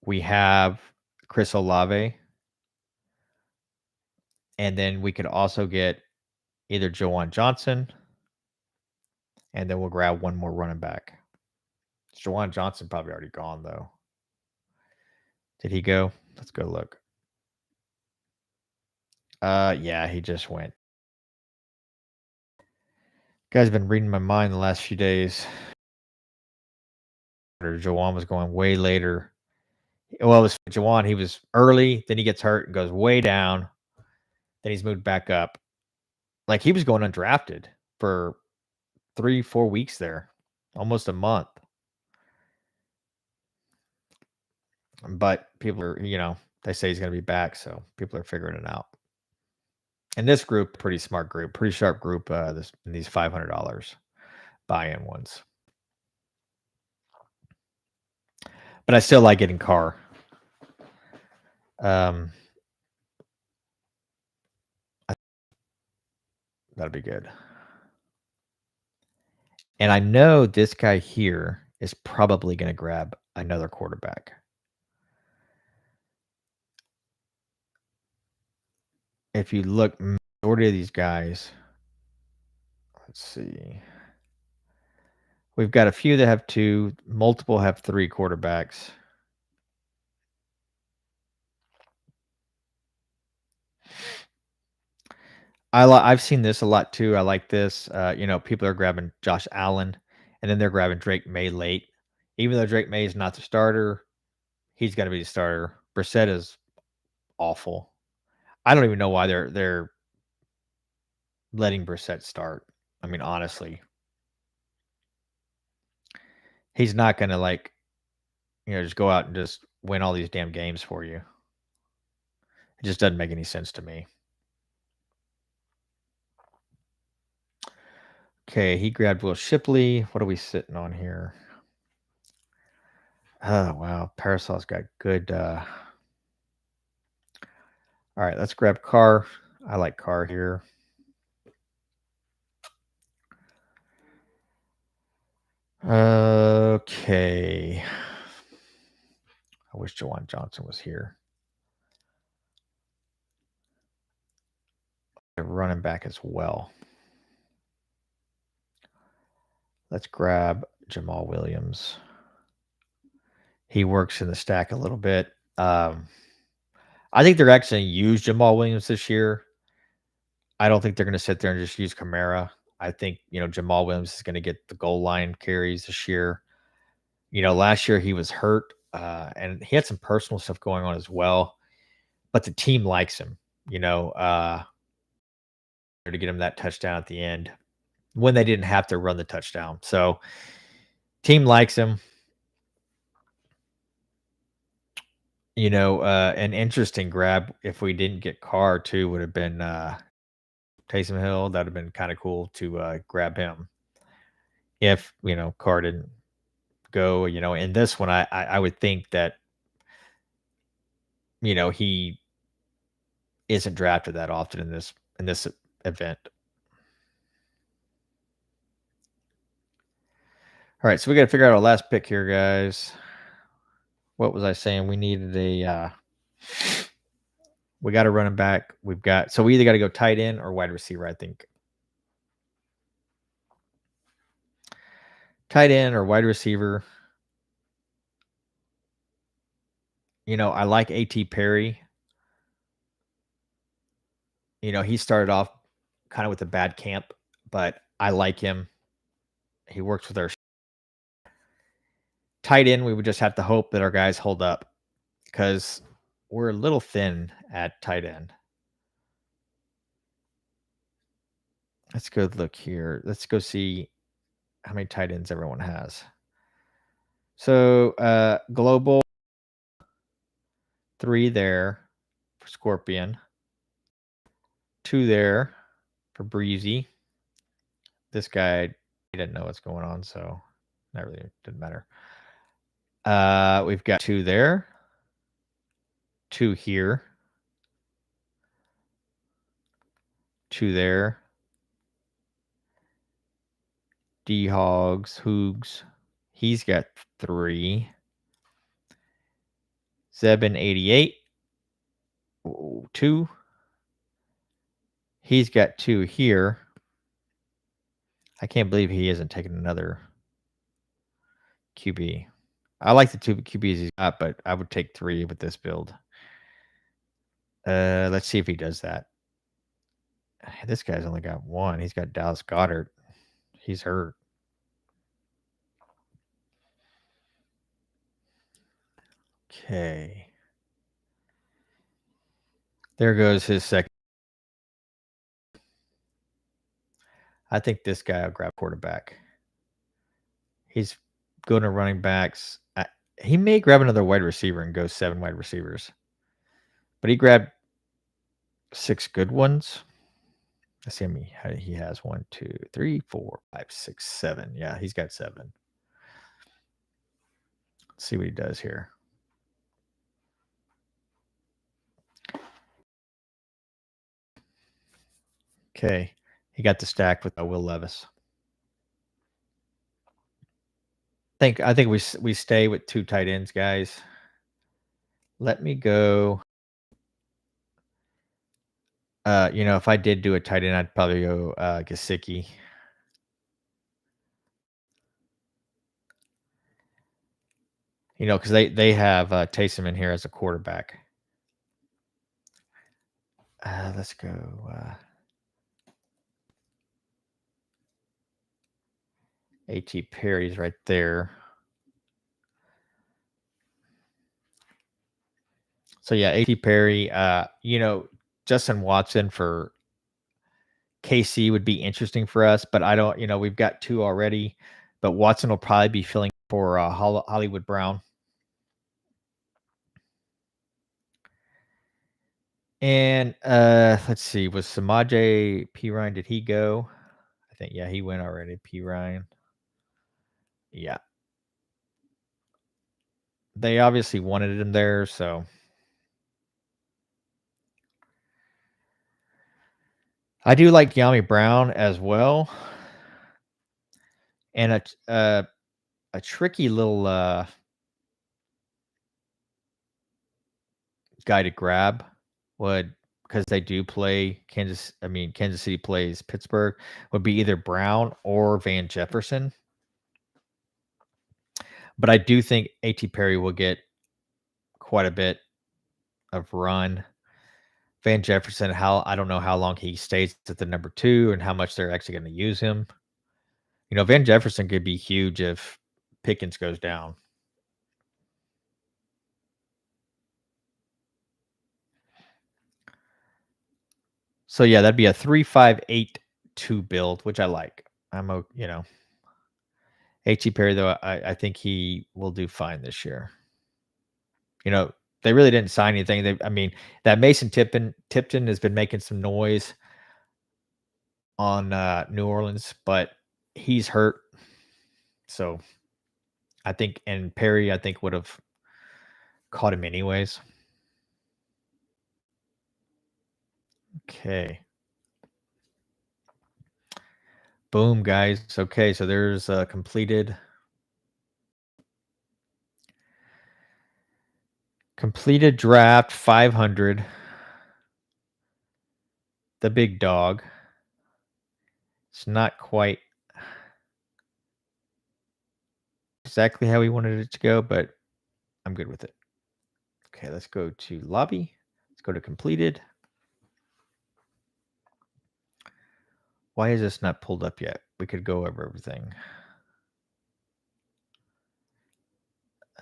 We have Chris Olave. And then we could also get either Jawan Johnson, and then we'll grab one more running back. Jawan Johnson probably already gone, though. Did he go? Let's go look. Yeah, he just went. Guy's been reading my mind the last few days. Jawan was going way later. Well, it was Jawan. He was early, then he gets hurt and goes way down. Then he's moved back up. Like he was going undrafted for 3-4 weeks there, almost a month. But people are, they say he's going to be back, so people are figuring it out. And this group, pretty smart group, pretty sharp group. These $500 buy-in ones. But I still like getting Carr. That'd be good. And I know this guy here is probably going to grab another quarterback. If you look, majority of these guys, let's see. We've got a few that have 2, multiple have 3 quarterbacks. I've seen this a lot too. I like this. People are grabbing Josh Allen, and then they're grabbing Drake May late. Even though Drake May is not the starter, he's going to be the starter. Brissett is awful. I don't even know why they're letting Brissett start. I mean, honestly, he's not going to just go out and just win all these damn games for you. It just doesn't make any sense to me. Okay, he grabbed Will Shipley. What are we sitting on here? Oh, wow. Parasol's got good. All right, let's grab Carr. I like Carr here. Okay. I wish Jawan Johnson was here. Running back as well. Let's grab Jamal Williams. He works in the stack a little bit. I think they're actually going to use Jamal Williams this year. I don't think they're going to sit there and just use Kamara. I think, Jamal Williams is going to get the goal line carries this year. Last year he was hurt, and he had some personal stuff going on as well. But the team likes him, to get him that touchdown at the end when they didn't have to run the touchdown. So team likes him. An interesting grab if we didn't get Carr too would have been Taysom Hill. That would have been kind of cool to grab him. If Carr didn't go, in this one, I would think that he isn't drafted that often in this event. All right, so we got to figure out our last pick here, guys. What was I saying? We needed we got a running back. We either got to go tight end or wide receiver, I think. Tight end or wide receiver. I like A.T. Perry. He started off kind of with a bad camp, but I like him. He works with our tight end. We would just have to hope that our guys hold up because we're a little thin at tight end. Let's go look here. Let's go see how many tight ends everyone has. So global 3 there for Scorpion, 2 there for Breezy. This guy, he didn't know what's going on, so that really didn't matter. We've got 2 there, 2 here, 2 there. D-Hogs, Hoogs, he's got 3. Zebin 88, 2. He's got 2 here. I can't believe he hasn't taken another QB. I like the 2 QBs he's got, but I would take 3 with this build. Let's see if he does that. This guy's only got 1. He's got Dallas Goedert. He's hurt. Okay. There goes his second. I think this guy will grab quarterback. He's good at running backs. He may grab another wide receiver and go 7 wide receivers. But he grabbed 6 good ones. Let's see how many he has. 1, 2, 3, 4, 5, 6, 7. Yeah, he's got 7. Let's see what he does here. Okay. He got the stack with Will Levis. I think we stay with 2 tight ends, guys. Let me go. If I did do a tight end, I'd probably go Gesicki. Because they have Taysom in here as a quarterback. Let's go. A.T. Perry's right there. So yeah, A.T. Perry. Justin Watson for KC would be interesting for us, but I don't. We've got 2 already, but Watson will probably be filling for Hollywood Brown. And let's see, was Samaje P. Ryan? Did he go? I think he went already. P. Ryan. Yeah. They obviously wanted him there, so I do like Yami Brown as well. And a tricky little guy to grab because they do play Kansas City plays Pittsburgh, would be either Brown or Van Jefferson. But I do think A.T. Perry will get quite a bit of run. Van Jefferson, I don't know how long he stays at the number 2 and how much they're actually going to use him. Van Jefferson could be huge if Pickens goes down. So yeah, that'd be a 3-5-8-2 build, which I like. A.T. Perry, though, I think he will do fine this year. They really didn't sign anything. That Mason Tipton has been making some noise on New Orleans, but he's hurt. So I think, and Perry, I think, would have caught him anyways. Okay. Boom, guys. Okay, so there's a completed draft 500. The big dog. It's not quite exactly how we wanted it to go, but I'm good with it. Okay, let's go to lobby. Let's go to completed. Why is this not pulled up yet? We could go over everything.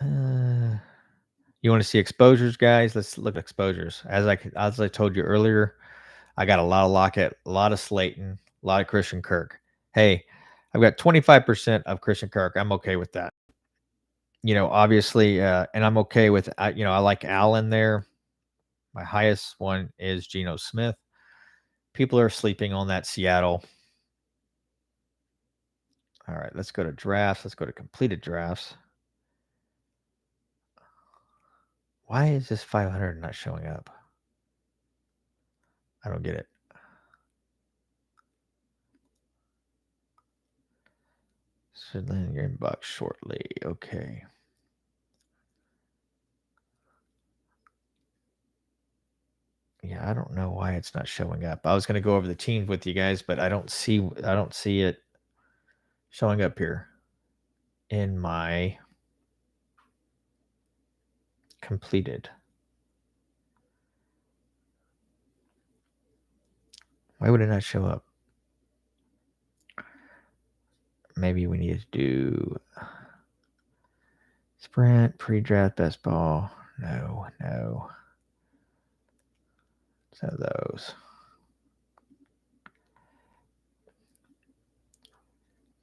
You want to see exposures, guys? Let's look at exposures. As I told you earlier, I got a lot of Lockett, a lot of Slayton, a lot of Christian Kirk. Hey, I've got 25% of Christian Kirk. I'm okay with that. Obviously, and I'm okay with, I like Allen there. My highest one is Geno Smith. People are sleeping on that Seattle. All right, let's go to drafts. Let's go to completed drafts. Why is this 500 not showing up? I don't get it. Should land in your inbox shortly. Okay. Yeah, I don't know why it's not showing up. I was going to go over the teams with you guys, but I don't see it showing up here in my completed. Why would it not show up? Maybe we need to do sprint, pre-draft, best ball. No. So those.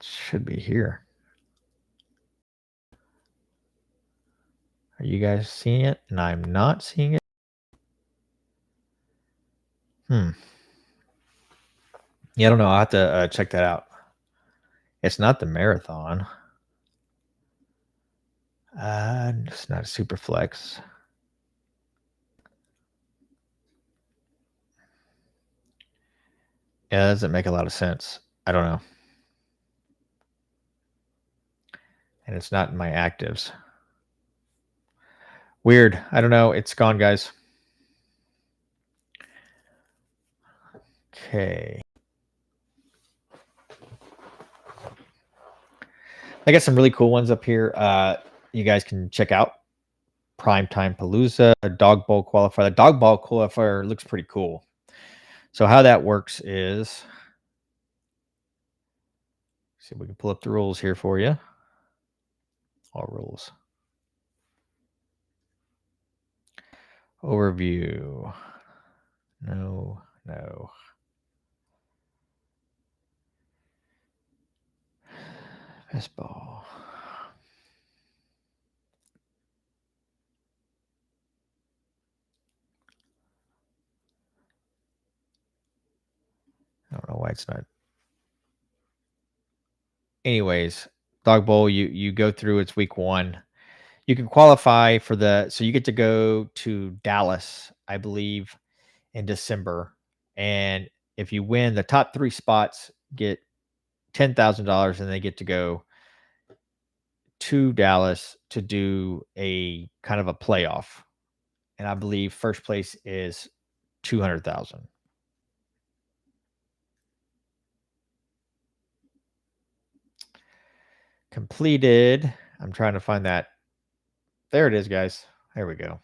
Should be here. Are you guys seeing it? And I'm not seeing it? Yeah, I don't know. I'll have to check that out. It's not the marathon. It's not a super flex. Yeah, that doesn't make a lot of sense. I don't know. And it's not in my actives. Weird. I don't know. It's gone, guys. Okay. I got some really cool ones up here. You guys can check out Primetime Palooza, Dog Bowl qualifier. The Dog Bowl qualifier looks pretty cool. So how that works is, see if we can pull up the rules here for you. All rules. Overview. No. Best ball. I don't know why it's not. Anyways, Dog Bowl, you go through, it's week 1. You can qualify for so you get to go to Dallas, I believe, in December. And if you win, the top 3 spots get $10,000 and they get to go to Dallas to do a kind of a playoff. And I believe first place is 200,000. Completed. I'm trying to find that. There it is, guys. There we go.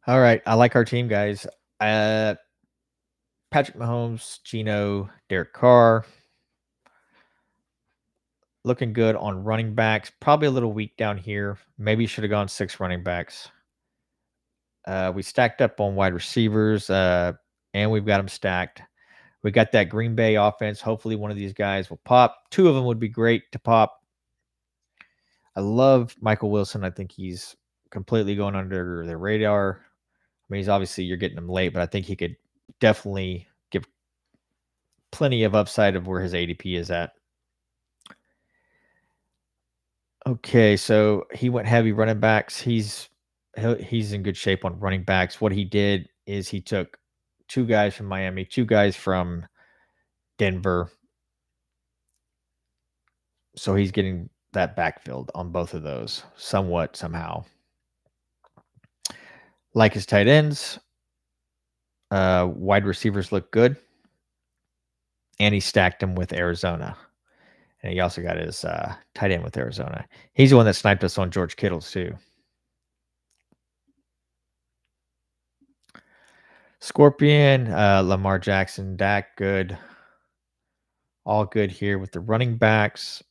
All right. I like our team, guys. Patrick Mahomes, Geno, Derek Carr. Looking good on running backs. Probably a little weak down here. Maybe should have gone 6 running backs. We stacked up on wide receivers, and we've got them stacked. We got that Green Bay offense. Hopefully one of these guys will pop. 2 of them would be great to pop. I love Michael Wilson. I think he's completely going under the radar. I mean, you're getting him late, but I think he could definitely give plenty of upside of where his ADP is at. Okay, so he went heavy running backs. He's in good shape on running backs. What he did is he took 2 guys from Miami, 2 guys from Denver. So he's getting that backfilled on both of those somewhat, somehow. Like his tight ends, wide receivers look good. and he stacked him with Arizona. And he also got his tight end with Arizona. He's the one that sniped us on George Kittle's too. Scorpion, Lamar Jackson, Dak, good. All good here with the running backs.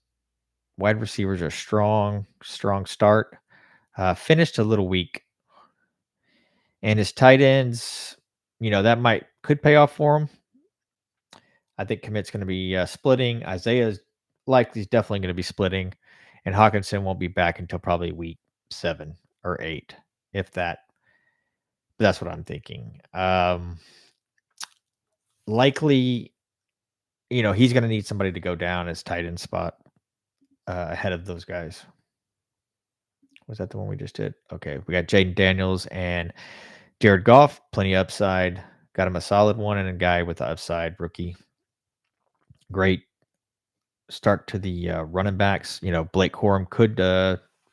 Wide receivers are strong start. Finished a little weak. And his tight ends, that could pay off for him. I think Commit's going to be splitting. Isaiah's definitely going to be splitting. And Hawkinson won't be back until probably week 7 or 8, if that. That's what I'm thinking. Likely, he's going to need somebody to go down as tight end spot ahead of those guys. Was that the one we just did? Okay, we got Jaden Daniels and Jared Goff, plenty of upside. Got him a solid one and a guy with the upside, rookie. Great start to the running backs. Blake Corum could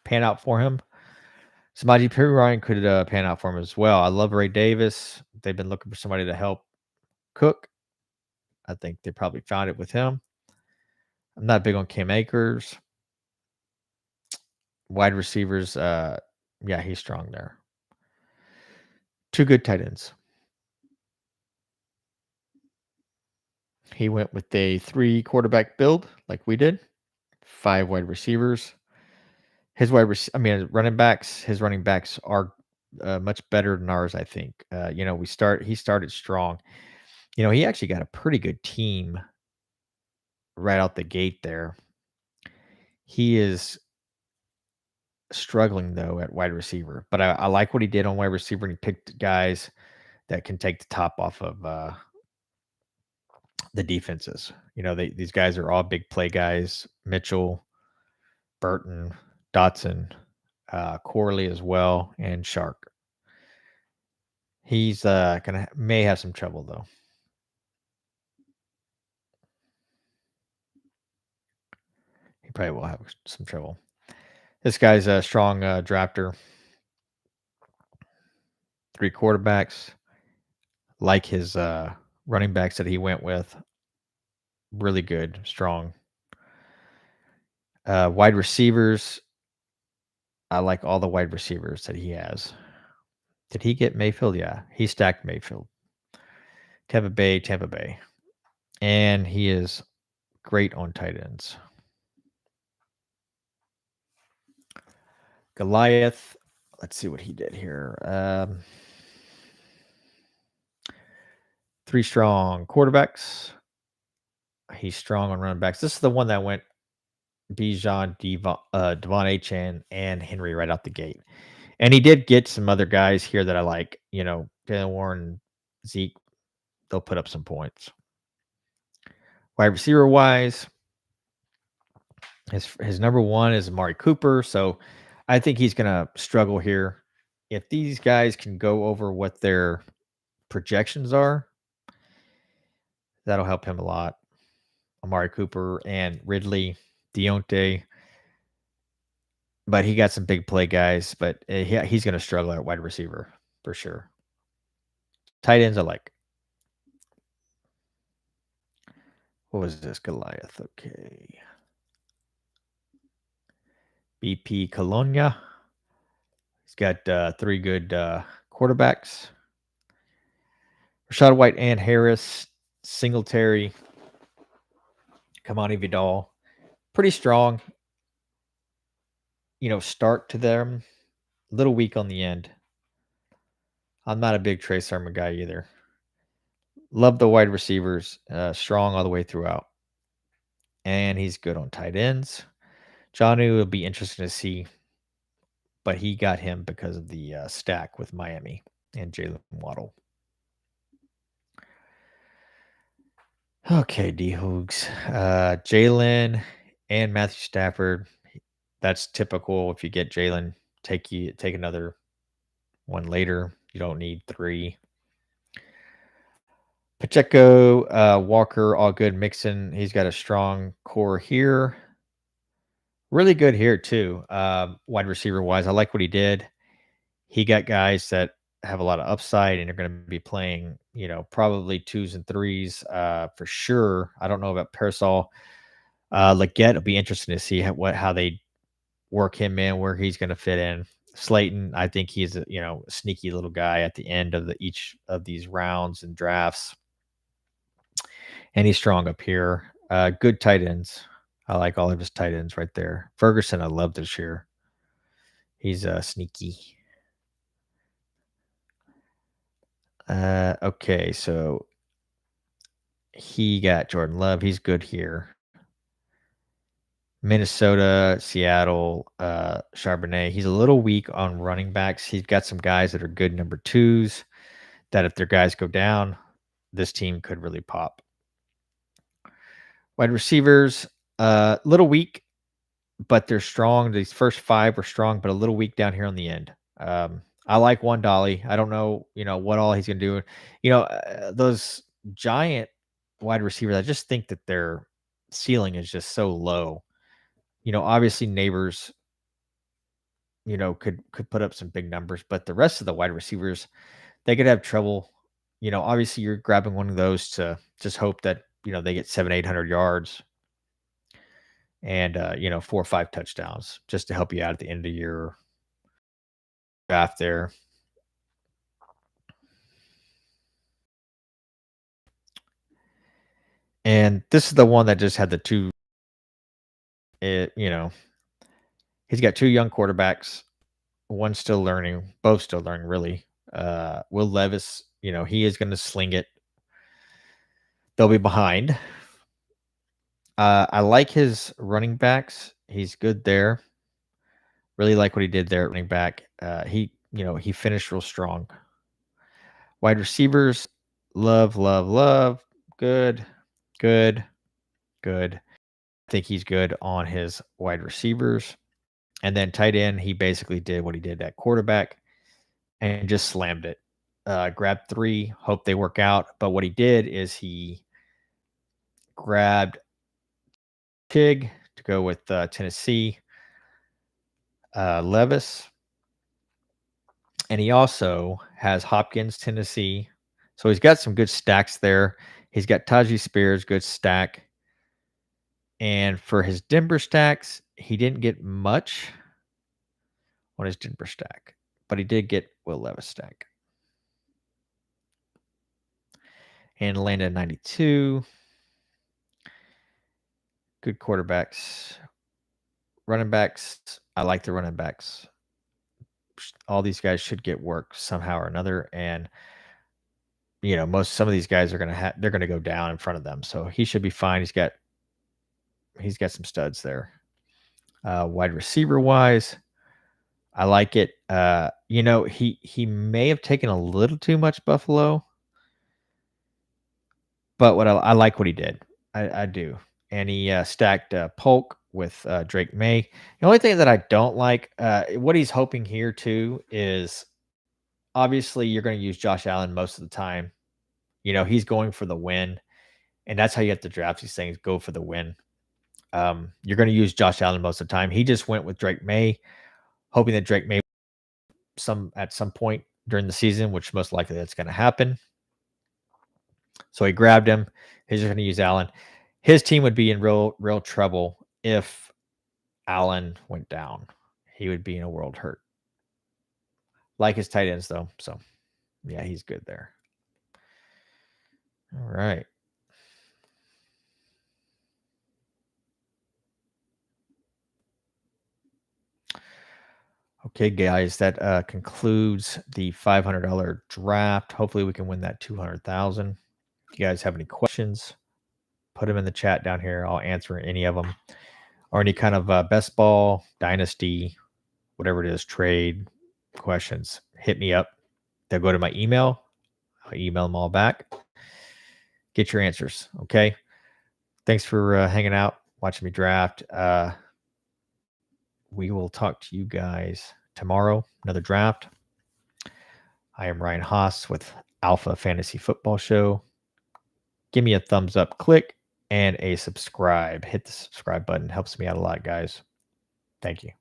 pan out for him. Samaje Perine could pan out for him as well. I love Ray Davis. They've been looking for somebody to help Cook. I think they probably found it with him. I'm not big on Cam Akers. Wide receivers, yeah, he's strong there. 2 good tight ends. He went with a 3 quarterback build like we did. 5 wide receivers. His running backs. His running backs are much better than ours, I think. He started strong. He actually got a pretty good team right out the gate there. He is struggling though at wide receiver, but I like what he did on wide receiver, and he picked guys that can take the top off of the defenses. These guys are all big play guys. Mitchell, Burton, Dotson, Corley as well, and Shark. He's may have some trouble though. He probably will have some trouble. This guy's a strong drafter. 3 quarterbacks. Like his running backs that he went with. Really good, strong. Wide receivers. I like all the wide receivers that he has. Did he get Mayfield? Yeah, he stacked Mayfield. Tampa Bay. And he is great on tight ends. Goliath. Let's see what he did here. 3 strong quarterbacks. He's strong on running backs. This is the one that went Bijan, Devon Achane, and Henry right out the gate. And he did get some other guys here that I like. Jalen Warren, Zeke, they'll put up some points. Wide receiver wise, his number 1 is Amari Cooper. So I think he's going to struggle here. If these guys can go over what their projections are, that'll help him a lot. Amari Cooper and Ridley, Deontay. But he got some big play guys, but he's going to struggle at wide receiver for sure. Tight ends I like. What was this? Goliath. Okay. BP Colonia. He's got 3 good quarterbacks. Rashad White and Harris. Singletary. Kamani Vidal. Pretty strong. Start to them. A little weak on the end. I'm not a big Trey Sermon guy either. Love the wide receivers. Strong all the way throughout. And he's good on tight ends. Jonnu will be interesting to see, but he got him because of the stack with Miami and Jalen Waddle. Okay, D-Hoogs. Jalen and Matthew Stafford. That's typical. If you get Jalen, take another one later. You don't need 3. Pacheco, Walker, all good. Mixon, he's got a strong core here. Really good here too. Wide receiver wise, I like what he did. He got guys that have a lot of upside, and they're going to be playing, probably twos and threes for sure. I don't know about Parasol. Leggett, it'll be interesting to see how they work him in, where he's going to fit in. Slayton, I think he's a sneaky little guy at the end of each of these rounds and drafts, and he's strong up here. Good tight ends. I like all of his tight ends right there. Ferguson, I love this year. He's sneaky. Okay, so he got Jordan Love. He's good here. Minnesota, Seattle, Charbonnet. He's a little weak on running backs. He's got some guys that are good number twos that if their guys go down, this team could really pop. Wide receivers, little weak, but they're strong. These first 5 were strong, but a little weak down here on the end. I like one Dolly. I don't know, what all he's going to do. Those giant wide receivers, I just think that their ceiling is just so low. Obviously neighbors, could put up some big numbers, but the rest of the wide receivers, they could have trouble. Obviously you're grabbing one of those to just hope that, they get 700-800 yards and 4 or 5 touchdowns just to help you out at the end of your draft there. And this is the one that just had the two, he's got 2 young quarterbacks, one still learning, both still learning really. Will Levis, he is going to sling it. They'll be behind. I like his running backs. He's good there. Really like what he did there at running back. He finished real strong. Wide receivers, love, love, love. Good, good, good. I think he's good on his wide receivers. And then tight end, he basically did what he did at quarterback and just slammed it. Grabbed 3, hope they work out. But what he did is he grabbed Tig to go with Tennessee, Levis, and he also has Hopkins, Tennessee. So he's got some good stacks there. He's got Tajee Spears, good stack. And for his Denver stacks, he didn't get much on his Denver stack, but he did get Will Levis stack. And landed 92. Good quarterbacks. Running backs, I like the running backs. All these guys should get work somehow or another. And, some of these guys are they're going to go down in front of them. So he should be fine. He's got some studs there. Wide receiver wise, I like it. He may have taken a little too much Buffalo, but I like what he did. I do. And he stacked Polk with Drake May. The only thing that I don't like, what he's hoping here too, is obviously you're going to use Josh Allen most of the time. He's going for the win, and that's how you have to draft these things. Go for the win. You're going to use Josh Allen most of the time. He just went with Drake May, hoping that Drake May at some point during the season, which most likely that's going to happen. So he grabbed him. He's just going to use Allen. His team would be in real trouble if Allen went down. He would be in a world hurt. Like his tight ends, though. So, yeah, he's good there. All right. Okay, guys, that concludes the $500 draft. Hopefully, we can win that $200,000. If you guys have any questions, put them in the chat down here. I'll answer any of them, or any kind of best ball, dynasty, whatever it is, trade questions. Hit me up. They'll go to my email. I'll email them all back. Get your answers. Okay. Thanks for hanging out, watching me draft. We will talk to you guys tomorrow. Another draft. I am Ryan Haas with Alpha Fantasy Football Show. Give me a thumbs up, click, and a subscribe. Hit the subscribe button. Helps me out a lot, guys. Thank you.